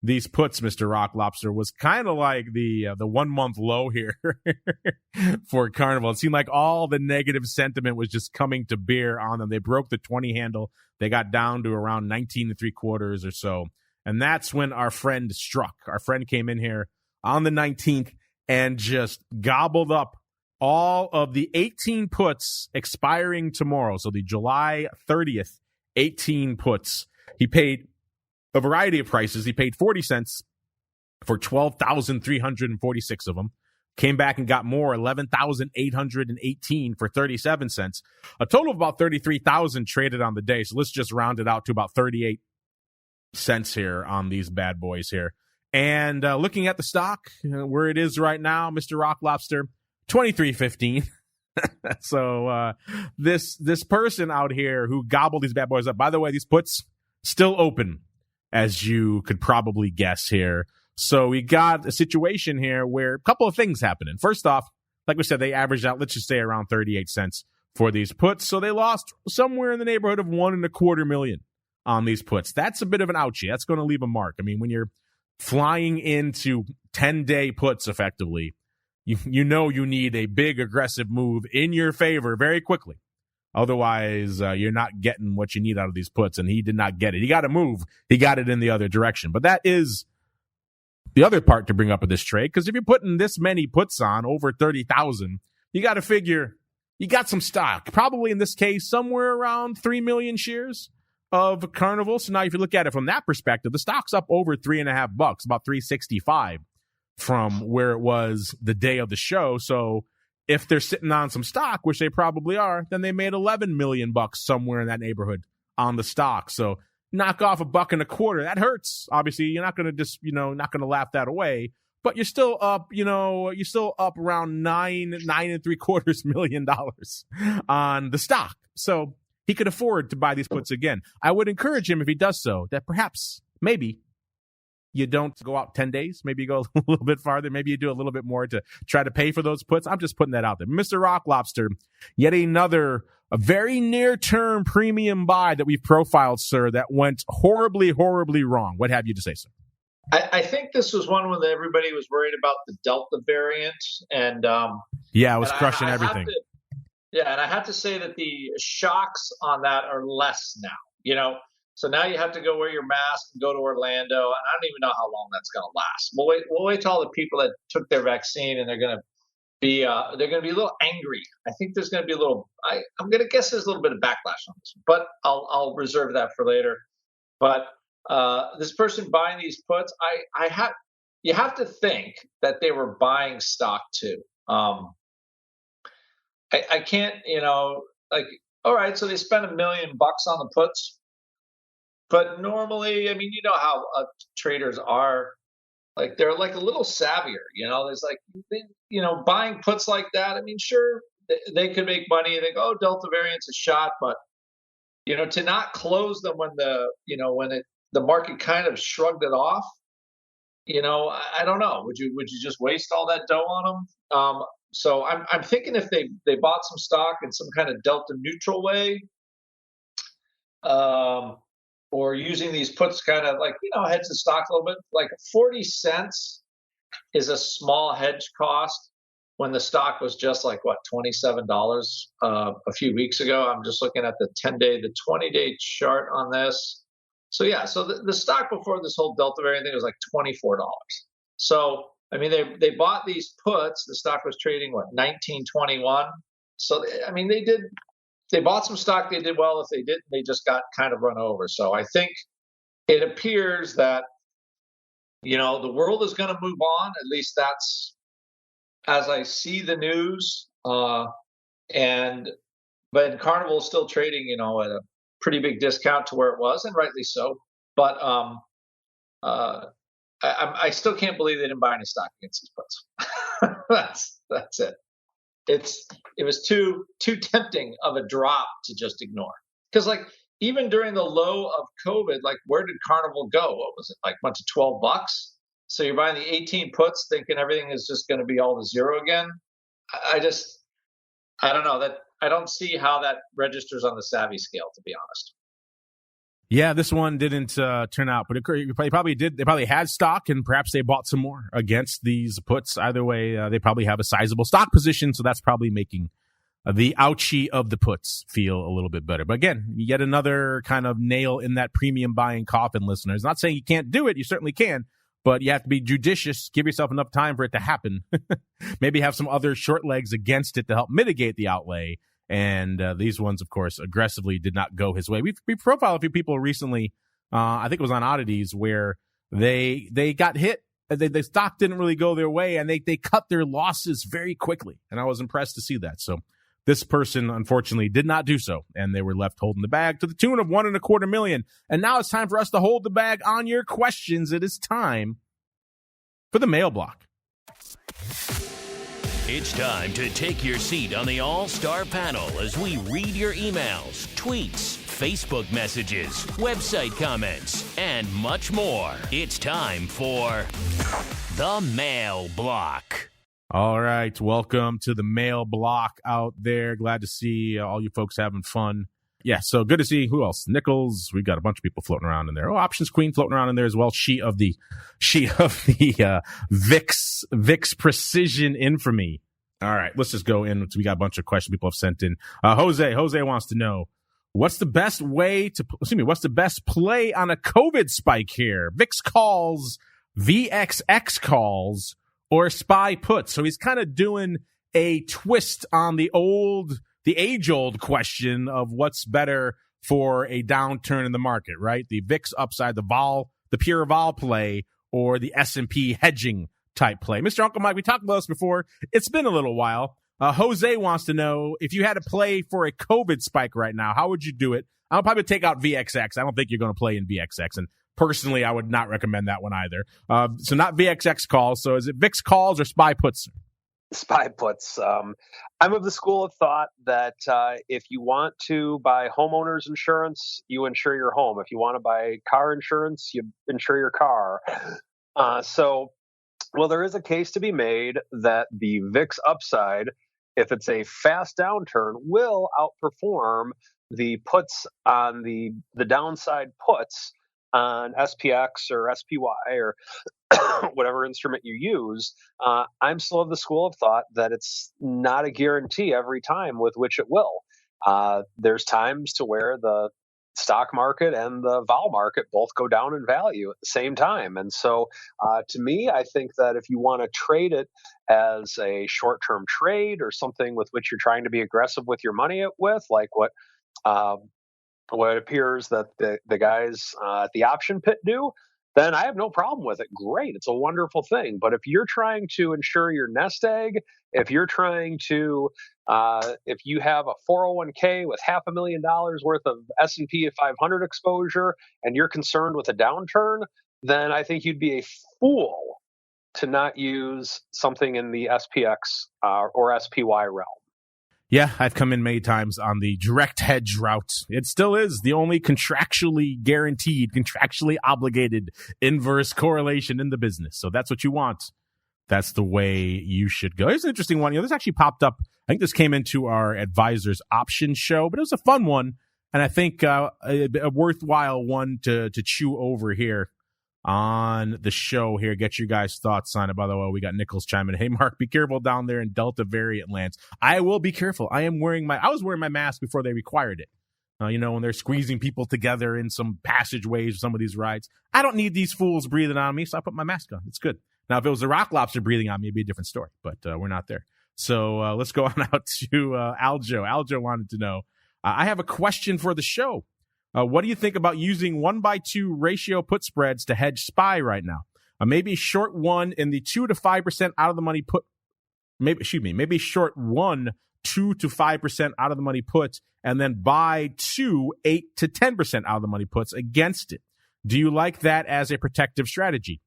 these puts, Mr. Rock Lobster, was kind of like the 1 month low here for Carnival. It seemed like all the negative sentiment was just coming to bear on them. They broke the 20 handle. They got down to around 19 and 3/4 or so. And that's when our friend struck. Our friend came in here on the 19th and just gobbled up all of the 18 puts expiring tomorrow. So the July 30th, 18 puts. He paid a variety of prices. He paid 40 cents for 12,346 of them. Came back and got more, 11,818 for 37 cents. A total of about 33,000 traded on the day. So let's just round it out to about 38 cents here on these bad boys here. And looking at the stock, where it is right now, Mr. Rock Lobster, 23.15. So this person out here who gobbled these bad boys up, by the way, these puts still open, as you could probably guess here. So we got a situation here where a couple of things happening. First off, like we said, they averaged out, let's just say, around 38 cents for these puts. So they lost somewhere in the neighborhood of $1.25 million on these puts. That's a bit of an ouchie. That's going to leave a mark. I mean, when you're flying into 10-day puts effectively, you know you need a big aggressive move in your favor very quickly. Otherwise, you're not getting what you need out of these puts, and he did not get it. He got a move. He got it in the other direction. But that is the other part to bring up with this trade, because if you're putting this many puts on, over 30,000, you got to figure you got some stock. Probably in this case, somewhere around 3 million shares of Carnival. So now if you look at it from that perspective, the stock's up over $3.50, about $3.65 from where it was the day of the show. So if they're sitting on some stock, which they probably are, then they made $11 million somewhere in that neighborhood on the stock. So knock off $1.25. That hurts. Obviously, you're not going to just, not going to laugh that away, but you're still up, you're still up around $9.75 million on the stock. So he could afford to buy these puts again. I would encourage him, if he does so, that perhaps, maybe, you don't go out 10 days. Maybe you go a little bit farther. Maybe you do a little bit more to try to pay for those puts. I'm just putting that out there. Mr. Rock Lobster, yet another a very near-term premium buy that we've profiled, sir, that went horribly, horribly wrong. What have you to say, sir? I think this was one where everybody was worried about the Delta variant. And yeah, it was crushing everything. And I have to say that the shocks on that are less now, So now you have to go wear your mask and go to Orlando, and I don't even know how long that's going to last. We'll wait till all the people that took their vaccine, and they're going to be a little angry. I think there's going to be I'm going to guess there's a little bit of backlash on this, but I'll reserve that for later. But this person buying these puts, you have to think that they were buying stock too. I can't, all right, so they spent $1 million on the puts. But normally, I mean, you know how traders are, they're a little savvier, there's buying puts like that. I mean, sure, they could make money. They go, Delta variant's a shot, but, to not close them when the market kind of shrugged it off, I don't know. Would you just waste all that dough on them? So I'm thinking if they bought some stock in some kind of Delta neutral way, or using these puts kind of hedge the stock a little bit, 40 cents is a small hedge cost when the stock was just like, what, $27 a few weeks ago. I'm just looking at the 10-day, the 20-day chart on this. So yeah, so the stock before this whole Delta variant thing was like $24. So, I mean, they bought these puts. The stock was trading, what, 19.21. So, I mean, they bought some stock. They did well. If they didn't, they just got kind of run over. So I think it appears that, you know, the world is going to move on. At least that's as I see the news. But Carnival is still trading, you know, at a pretty big discount to where it was, and rightly so. But I still can't believe they didn't buy any stock against these puts. That's it. It was too tempting of a drop to just ignore. Because like even during the low of COVID, like where did Carnival go? What was it, like went to $12? So you're buying the 18 puts thinking everything is just going to be all to zero again. I don't know that. I don't see how that registers on the savvy scale, to be honest. Yeah, this one didn't turn out, but they probably did. They probably had stock, and perhaps they bought some more against these puts. Either way, they probably have a sizable stock position, so that's probably making the ouchie of the puts feel a little bit better. But again, yet another kind of nail in that premium buying coffin, listeners. Not saying you can't do it. You certainly can, but you have to be judicious. Give yourself enough time for it to happen. Maybe have some other short legs against it to help mitigate the outlay. And these ones, of course, aggressively did not go his way. We profiled a few people recently, I think it was on Oddities, where they got hit. The stock didn't really go their way, and they cut their losses very quickly. And I was impressed to see that. So this person, unfortunately, did not do so, and they were left holding the bag to the tune of $1.25 million. And now it's time for us to hold the bag on your questions. It is time for the mail block. It's time to take your seat on the All-Star panel as we read your emails, tweets, Facebook messages, website comments, and much more. It's time for the Mail Block. All right, welcome to the Mail Block out there. Glad to see all you folks having fun. Yeah, so good to see. Who else? Nichols. We got a bunch of people floating around in there. Oh, Options Queen floating around in there as well. She of the VIX Precision Infamy. All right, let's just go in. We got a bunch of questions people have sent in. Jose wants to know, what's the best play on a COVID spike here? VIX calls, VXX calls, or SPY puts? So he's kind of doing a twist on the age-old question of what's better for a downturn in the market, right? The VIX upside, the pure vol play, or the S&P hedging type play. Mr. Uncle Mike, we talked about this before. It's been a little while. Jose wants to know, if you had to play for a COVID spike right now, how would you do it? I'll probably take out VXX. I don't think you're going to play in VXX. And personally, I would not recommend that one either. So not VXX calls. So is it VIX calls or SPY puts? SPY puts. I'm of the school of thought that if you want to buy homeowners insurance, you insure your home. If you want to buy car insurance, you insure your car. Well, there is a case to be made that the VIX upside, if it's a fast downturn, will outperform the puts on the downside puts on SPX or SPY or whatever instrument you use. I'm still of the school of thought that it's not a guarantee every time with which it will. There's times to where the stock market and the vol market both go down in value at the same time. And so to me, I think that if you want to trade it as a short-term trade or something with which you're trying to be aggressive with your money with, like what appears that the guys at the option pit do, then I have no problem with it. Great. It's a wonderful thing. But if you're trying to insure your nest egg, if you're trying to, if you have a 401k with $500,000 worth of S&P 500 exposure and you're concerned with a downturn, then I think you'd be a fool to not use something in the SPX or SPY realm. Yeah, I've come in many times on the direct hedge route. It still is the only contractually guaranteed, contractually obligated inverse correlation in the business. So that's what you want. That's the way you should go. Here's an interesting one. This actually popped up. I think this came into our advisors options show, but it was a fun one. And I think a worthwhile one to chew over here. on the show here. Get your guys' thoughts on it. By the way, we got Nichols chiming in. Hey, Mark, be careful down there in Delta variant lands. I will be careful. I was wearing my mask before they required it. When they're squeezing people together in some passageways, some of these rides. I don't need these fools breathing on me, so I put my mask on. It's good. Now, if it was a rock lobster breathing on me, it'd be a different story, but we're not there. So let's go on out to Aljo. Aljo wanted to know, I have a question for the show. What do you think about using 1-by-2 ratio put spreads to hedge SPY right now? Maybe short one in the 2 to 5% out of the money put. Maybe short one 2 to 5% out of the money puts, and then buy 2 8 to 10% out of the money puts against it. Do you like that as a protective strategy?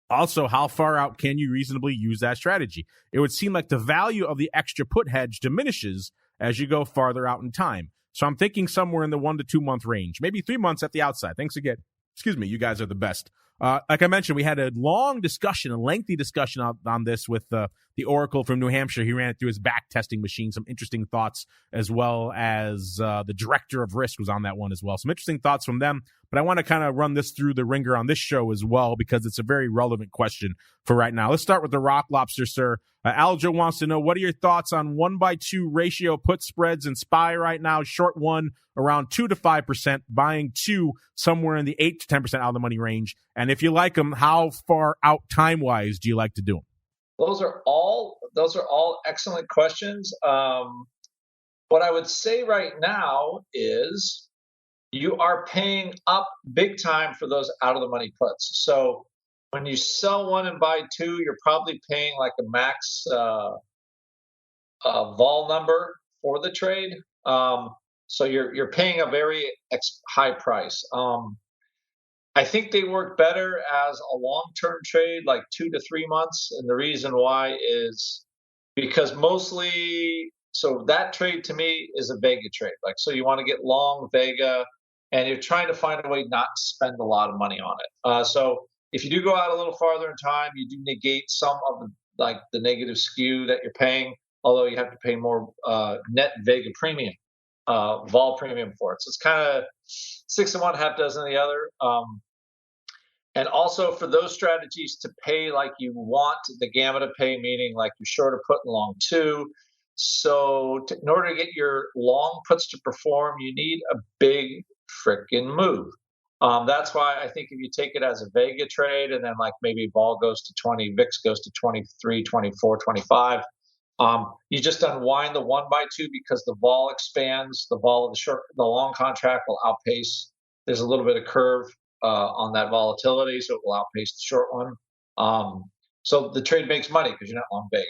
Also, how far out can you reasonably use that strategy? It would seem like the value of the extra put hedge diminishes as you go farther out in time. So I'm thinking somewhere in the 1 to 2 month range, maybe 3 months at the outside. Thanks again. Excuse me. You guys are the best. Like I mentioned, we had a lengthy discussion on this with the Oracle from New Hampshire. He ran it through his back testing machine. Some interesting thoughts, as well as the director of risk was on that one as well. Some interesting thoughts from them. But I want to kind of run this through the ringer on this show as well, because it's a very relevant question for right now. Let's start with the rock lobster, sir. Aljo wants to know, what are your thoughts on 1-by-2 ratio put spreads in SPY right now? Short one around 2 to 5%, buying 2 somewhere in the 8 to 10% out of the money range. And if you like them, how far out time-wise do you like to do them? Those are all excellent questions. What I would say right now is you are paying up big time for those out of the money puts. So when you sell one and buy 2, you're probably paying like a max vol number for the trade. So you're paying a very high price. I think they work better as a long-term trade, like 2 to 3 months. And the reason why is because so that trade to me is a Vega trade. Like, so you want to get long Vega, and you're trying to find a way not to spend a lot of money on it. So if you do go out a little farther in time, you do negate some of the negative skew that you're paying, although you have to pay more net Vega premium, vol premium for it. So it's kind of 6 of one, half dozen of the other. And also for those strategies to pay like you want the gamma to pay, meaning like you're short of put and long too. So in order to get your long puts to perform, you need a big frickin' move. That's why I think if you take it as a Vega trade and then like maybe vol goes to 20, VIX goes to 23, 24, 25, you just unwind the 1-by-2 because the vol expands, the vol of the long contract will outpace. There's a little bit of curve on that volatility, so it will outpace the short one. So the trade makes money because you're not long Vega.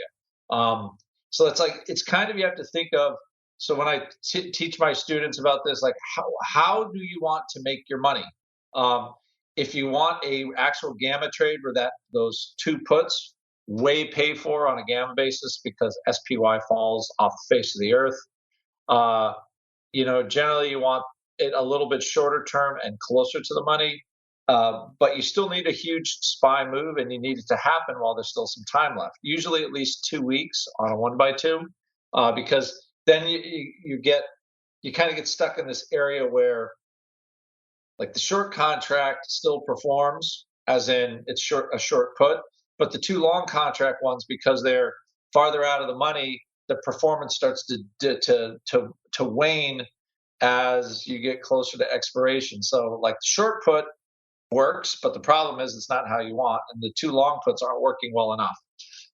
So it's kind of, you have to think of, so when I teach my students about this, like how do you want to make your money? If you want a actual gamma trade where those 2 puts way pay for on a gamma basis because SPY falls off the face of the earth, generally you want it a little bit shorter term and closer to the money, but you still need a huge SPY move, and you need it to happen while there's still some time left. Usually at least 2 weeks on a 1-by-2, because then you kind of get stuck in this area where like the short contract still performs, as in it's a short put, but the 2 long contract ones, because they're farther out of the money, the performance starts to wane as you get closer to expiration. So like the short put works, but the problem is it's not how you want, and the 2 long puts aren't working well enough.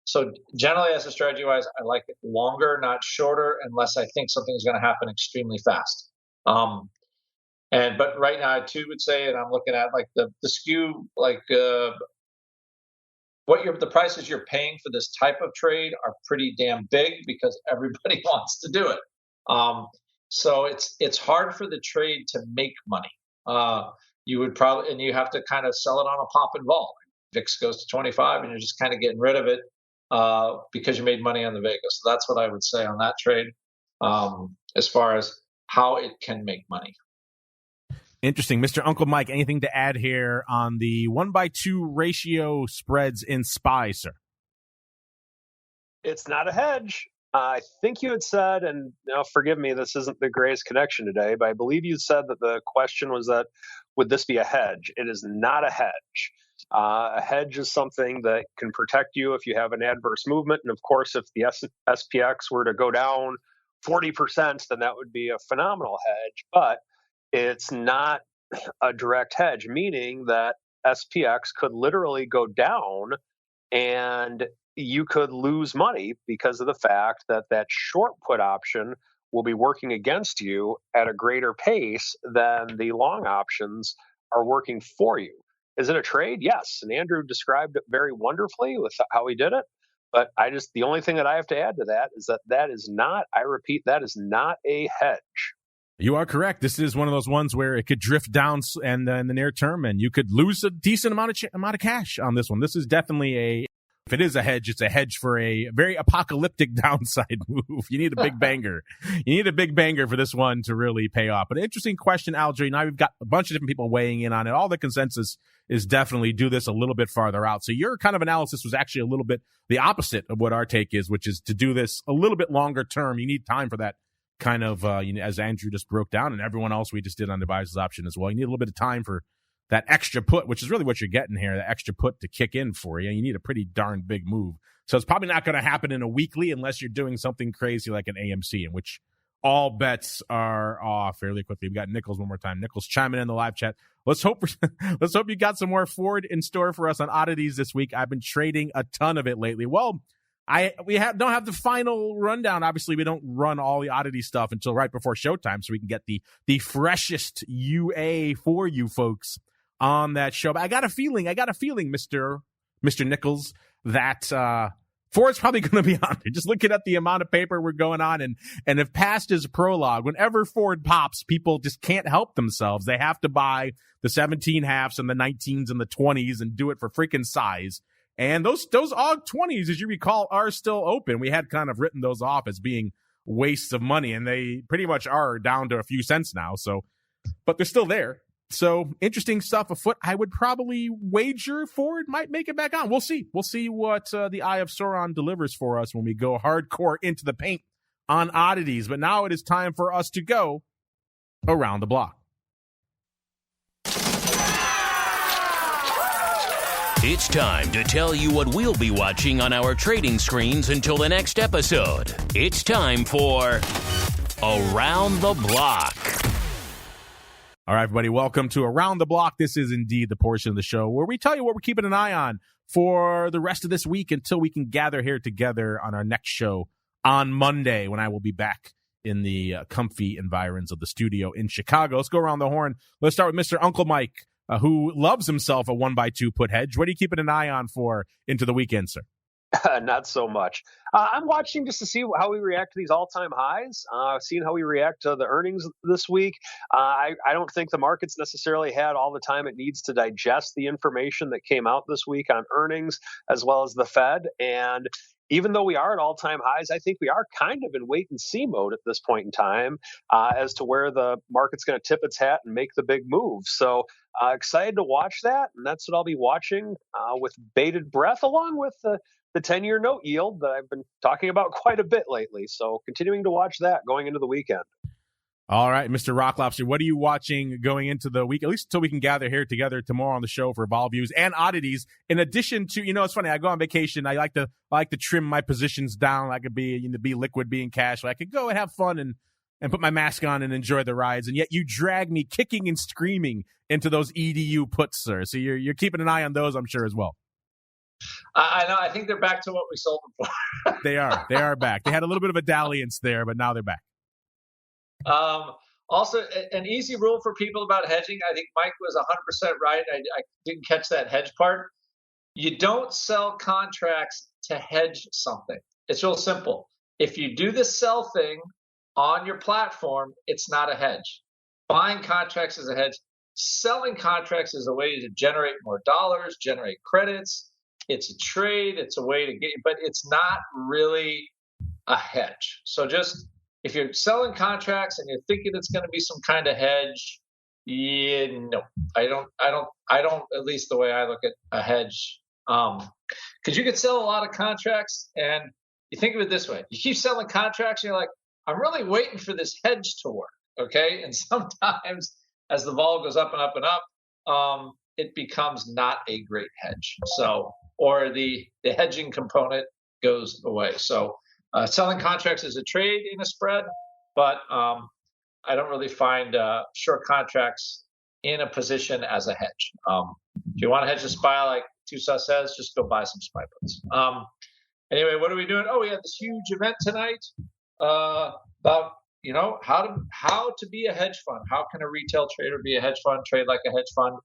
So generally, as a strategy wise, I like it longer, not shorter, unless I think something's going to happen extremely fast. But right now I too would say, and I'm looking at like the skew, like the prices you're paying for this type of trade are pretty damn big because everybody wants to do it. So it's hard for the trade to make money. You would probably, and you have to kind of sell it on a pop and vol. VIX goes to 25 and you're just kind of getting rid of it because you made money on the Vega. So that's what I would say on that trade as far as how it can make money. Interesting. Mr. Uncle Mike, anything to add here on the 1-by-2 ratio spreads in SPY, sir? It's not a hedge. I think you had said, and now forgive me, this isn't the greatest connection today, but I believe you said that the question was that would this be a hedge? It is not a hedge. A hedge is something that can protect you if you have an adverse movement. And of course, if the SPX were to go down 40%, then that would be a phenomenal hedge. But it's not a direct hedge, meaning that SPX could literally go down and you could lose money because of the fact that that short put option will be working against you at a greater pace than the long options are working for you. Is it a trade? Yes. And Andrew described it very wonderfully with how he did it. But the only thing that I have to add to that is that is not, I repeat, that is not a hedge. You are correct. This is one of those ones where it could drift down and in the near term, and you could lose a decent amount of cash on this one. This is definitely if it is a hedge, it's a hedge for a very apocalyptic downside move. You need a big banger. You need a big banger for this one to really pay off. But an interesting question, Aldry. Now we've got a bunch of different people weighing in on it. All the consensus is definitely do this a little bit farther out. So your kind of analysis was actually a little bit the opposite of what our take is, which is to do this a little bit longer term. You need time for that kind of, as Andrew just broke down and everyone else we just did on the advisor's option as well. You need a little bit of time for that extra put, which is really what you're getting here, the extra put to kick in for you. You need a pretty darn big move. So it's probably not going to happen in a weekly unless you're doing something crazy like an AMC, in which all bets are off fairly quickly. We got Nichols one more time. Nichols chiming in the live chat. Let's hope you got some more Ford in store for us on oddities this week. I've been trading a ton of it lately. Well, don't have the final rundown. Obviously, we don't run all the oddity stuff until right before showtime, so we can get the freshest UA for you folks on that show. But I got a feeling, Mr. Nichols, that Ford's probably going to be on there. Just looking at the amount of paper we're going on, and if past is prologue, whenever Ford pops, people just can't help themselves. They have to buy the 17 halves and the 19s and the 20s and do it for freaking size. And those AUG 20s, as you recall, are still open. We had kind of written those off as being wastes of money, and they pretty much are down to a few cents now. So, but they're still there. So interesting stuff afoot. I would probably wager Ford might make it back on. We'll see. We'll see what the Eye of Sauron delivers for us when we go hardcore into the paint on oddities. But now it is time for us to go around the block. It's time to tell you what we'll be watching on our trading screens until the next episode. It's time for Around the Block. All right, everybody, welcome to Around the Block. This is indeed the portion of the show where we tell you what we're keeping an eye on for the rest of this week until we can gather here together on our next show on Monday, when I will be back in the comfy environs of the studio in Chicago. Let's go around the horn. Let's start with Mr. Uncle Mike, who loves himself a 1x2 put hedge. What are you keeping an eye on for into the weekend, sir? Not so much. I'm watching just to see how we react to these all-time highs, seeing how we react to the earnings this week. I don't think the market's necessarily had all the time it needs to digest the information that came out this week on earnings, as well as the Fed. And even though we are at all-time highs, I think we are kind of in wait-and-see mode at this point in time as to where the market's going to tip its hat and make the big move. So excited to watch that, and that's what I'll be watching with bated breath, along with the 10-year note yield that I've been talking about quite a bit lately. So continuing to watch that going into the weekend. All right, Mr. Rock Lobster, what are you watching going into the week, at least until we can gather here together tomorrow on the show for Vol Views and oddities? In addition to, it's funny, I go on vacation. I like to trim my positions down. I could be liquid, be in cash. So I could go and have fun and put my mask on and enjoy the rides. And yet you drag me kicking and screaming into those EDU puts, sir. So you're keeping an eye on those, I'm sure, as well. I know. I think they're back to what we sold them for. They are back. They had a little bit of a dalliance there, but now they're back. Also, an easy rule for people about hedging. I think Mike was 100% right. I didn't catch that hedge part. You don't sell contracts to hedge something. It's real simple. If you do the sell thing on your platform, it's not a hedge. Buying contracts is a hedge. Selling contracts is a way to generate more dollars, generate credits. It's a trade. It's a way to get, but it's not really a hedge. So just, if you're selling contracts and you're thinking it's going to be some kind of hedge, no, I don't, at least the way I look at a hedge, because you could sell a lot of contracts, and you think of it this way. You keep selling contracts and you're like, I'm really waiting for this hedge to work. Okay. And sometimes as the vol goes up and up and up, it becomes not a great hedge. So, or the hedging component goes away. So selling contracts is a trade in a spread, but I don't really find short contracts in a position as a hedge. If you want to hedge a SPY like TOSAW says, just go buy some SPY puts. Anyway, what are we doing? Oh, we had this huge event tonight about how to be a hedge fund. How can a retail trader be a hedge fund, trade like a hedge fund?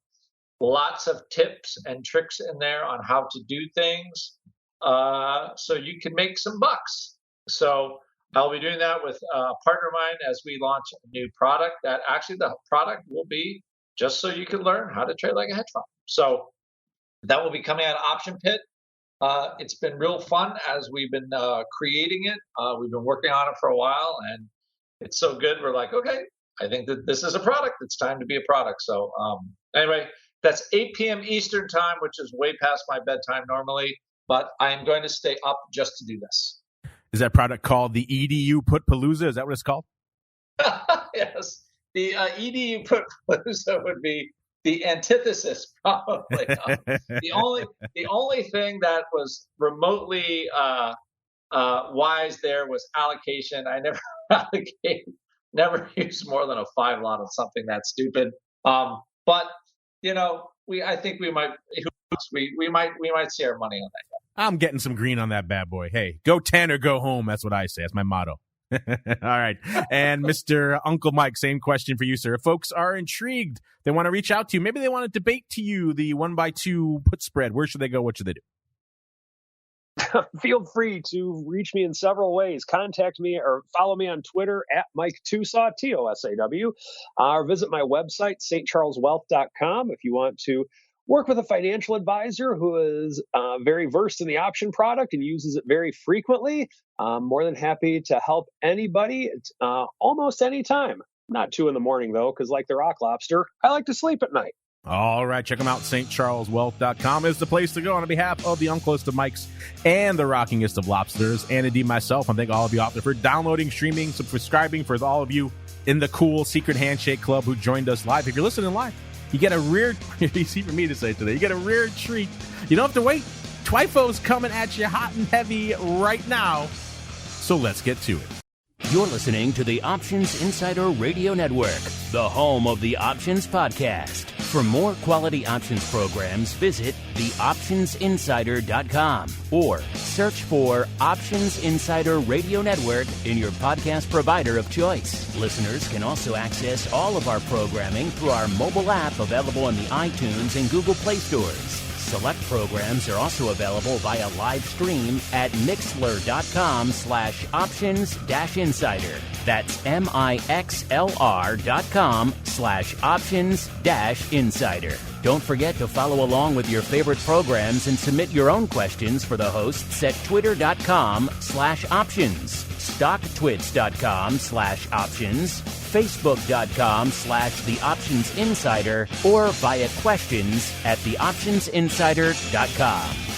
Lots of tips and tricks in there on how to do things so you can make some bucks. So I'll be doing that with a partner of mine as we launch a new product that actually the product will be just so you can learn how to trade like a hedge fund. So that will be coming out of Option Pit. It's been real fun as we've been creating it. We've been working on it for a while, and it's so good. We're like, okay, I think that this is a product. It's time to be a product. So anyway, that's 8 p.m. Eastern time, which is way past my bedtime normally, but I am going to stay up just to do this. Is that product called the EDU Put Palooza? Is that what it's called? Yes. The EDU Put Palooza would be the antithesis, probably. The only thing that was remotely wise there was allocation. I never used more than a 5 lot of something that stupid. But I think we might see our money on that. I'm getting some green on that bad boy. Hey, go 10 or go home. That's what I say. That's my motto. All right. And Mr. Uncle Mike, same question for you, sir. If folks are intrigued, they want to reach out to you. Maybe they want to debate to you the 1x2 put spread. Where should they go? What should they do? Feel free to reach me in several ways. Contact me or follow me on Twitter at Mike TOSAW, TOSAW, or visit my website, stcharleswealth.com, if you want to work with a financial advisor who is very versed in the option product and uses it very frequently. I'm more than happy to help anybody almost any time. Not 2 a.m, though, because like the Rock Lobster, I like to sleep at night. All right, check them out. stcharleswealth.com is the place to go. On behalf of the Unclest of Mikes and the Rockingest of Lobsters, and indeed myself, I thank all of you out there for downloading, streaming, subscribing, for all of you in the cool Secret Handshake Club who joined us live. If you're listening live, you get a rare, easy for me to say today, you get a rare treat. You don't have to wait. Twyfo's coming at you hot and heavy right now. So let's get to it. You're listening to the Options Insider Radio Network, the home of the Options Podcast. For more quality options programs, visit theoptionsinsider.com or search for Options Insider Radio Network in your podcast provider of choice. Listeners can also access all of our programming through our mobile app available in the iTunes and Google Play stores. Select programs are also available via live stream at mixlr.com/options-insider. That's mixlr.com/options-insider. Don't forget to follow along with your favorite programs and submit your own questions for the hosts at twitter.com/options, stocktwits.com/options, facebook.com/theoptionsinsider, or via questions at theoptionsinsider.com.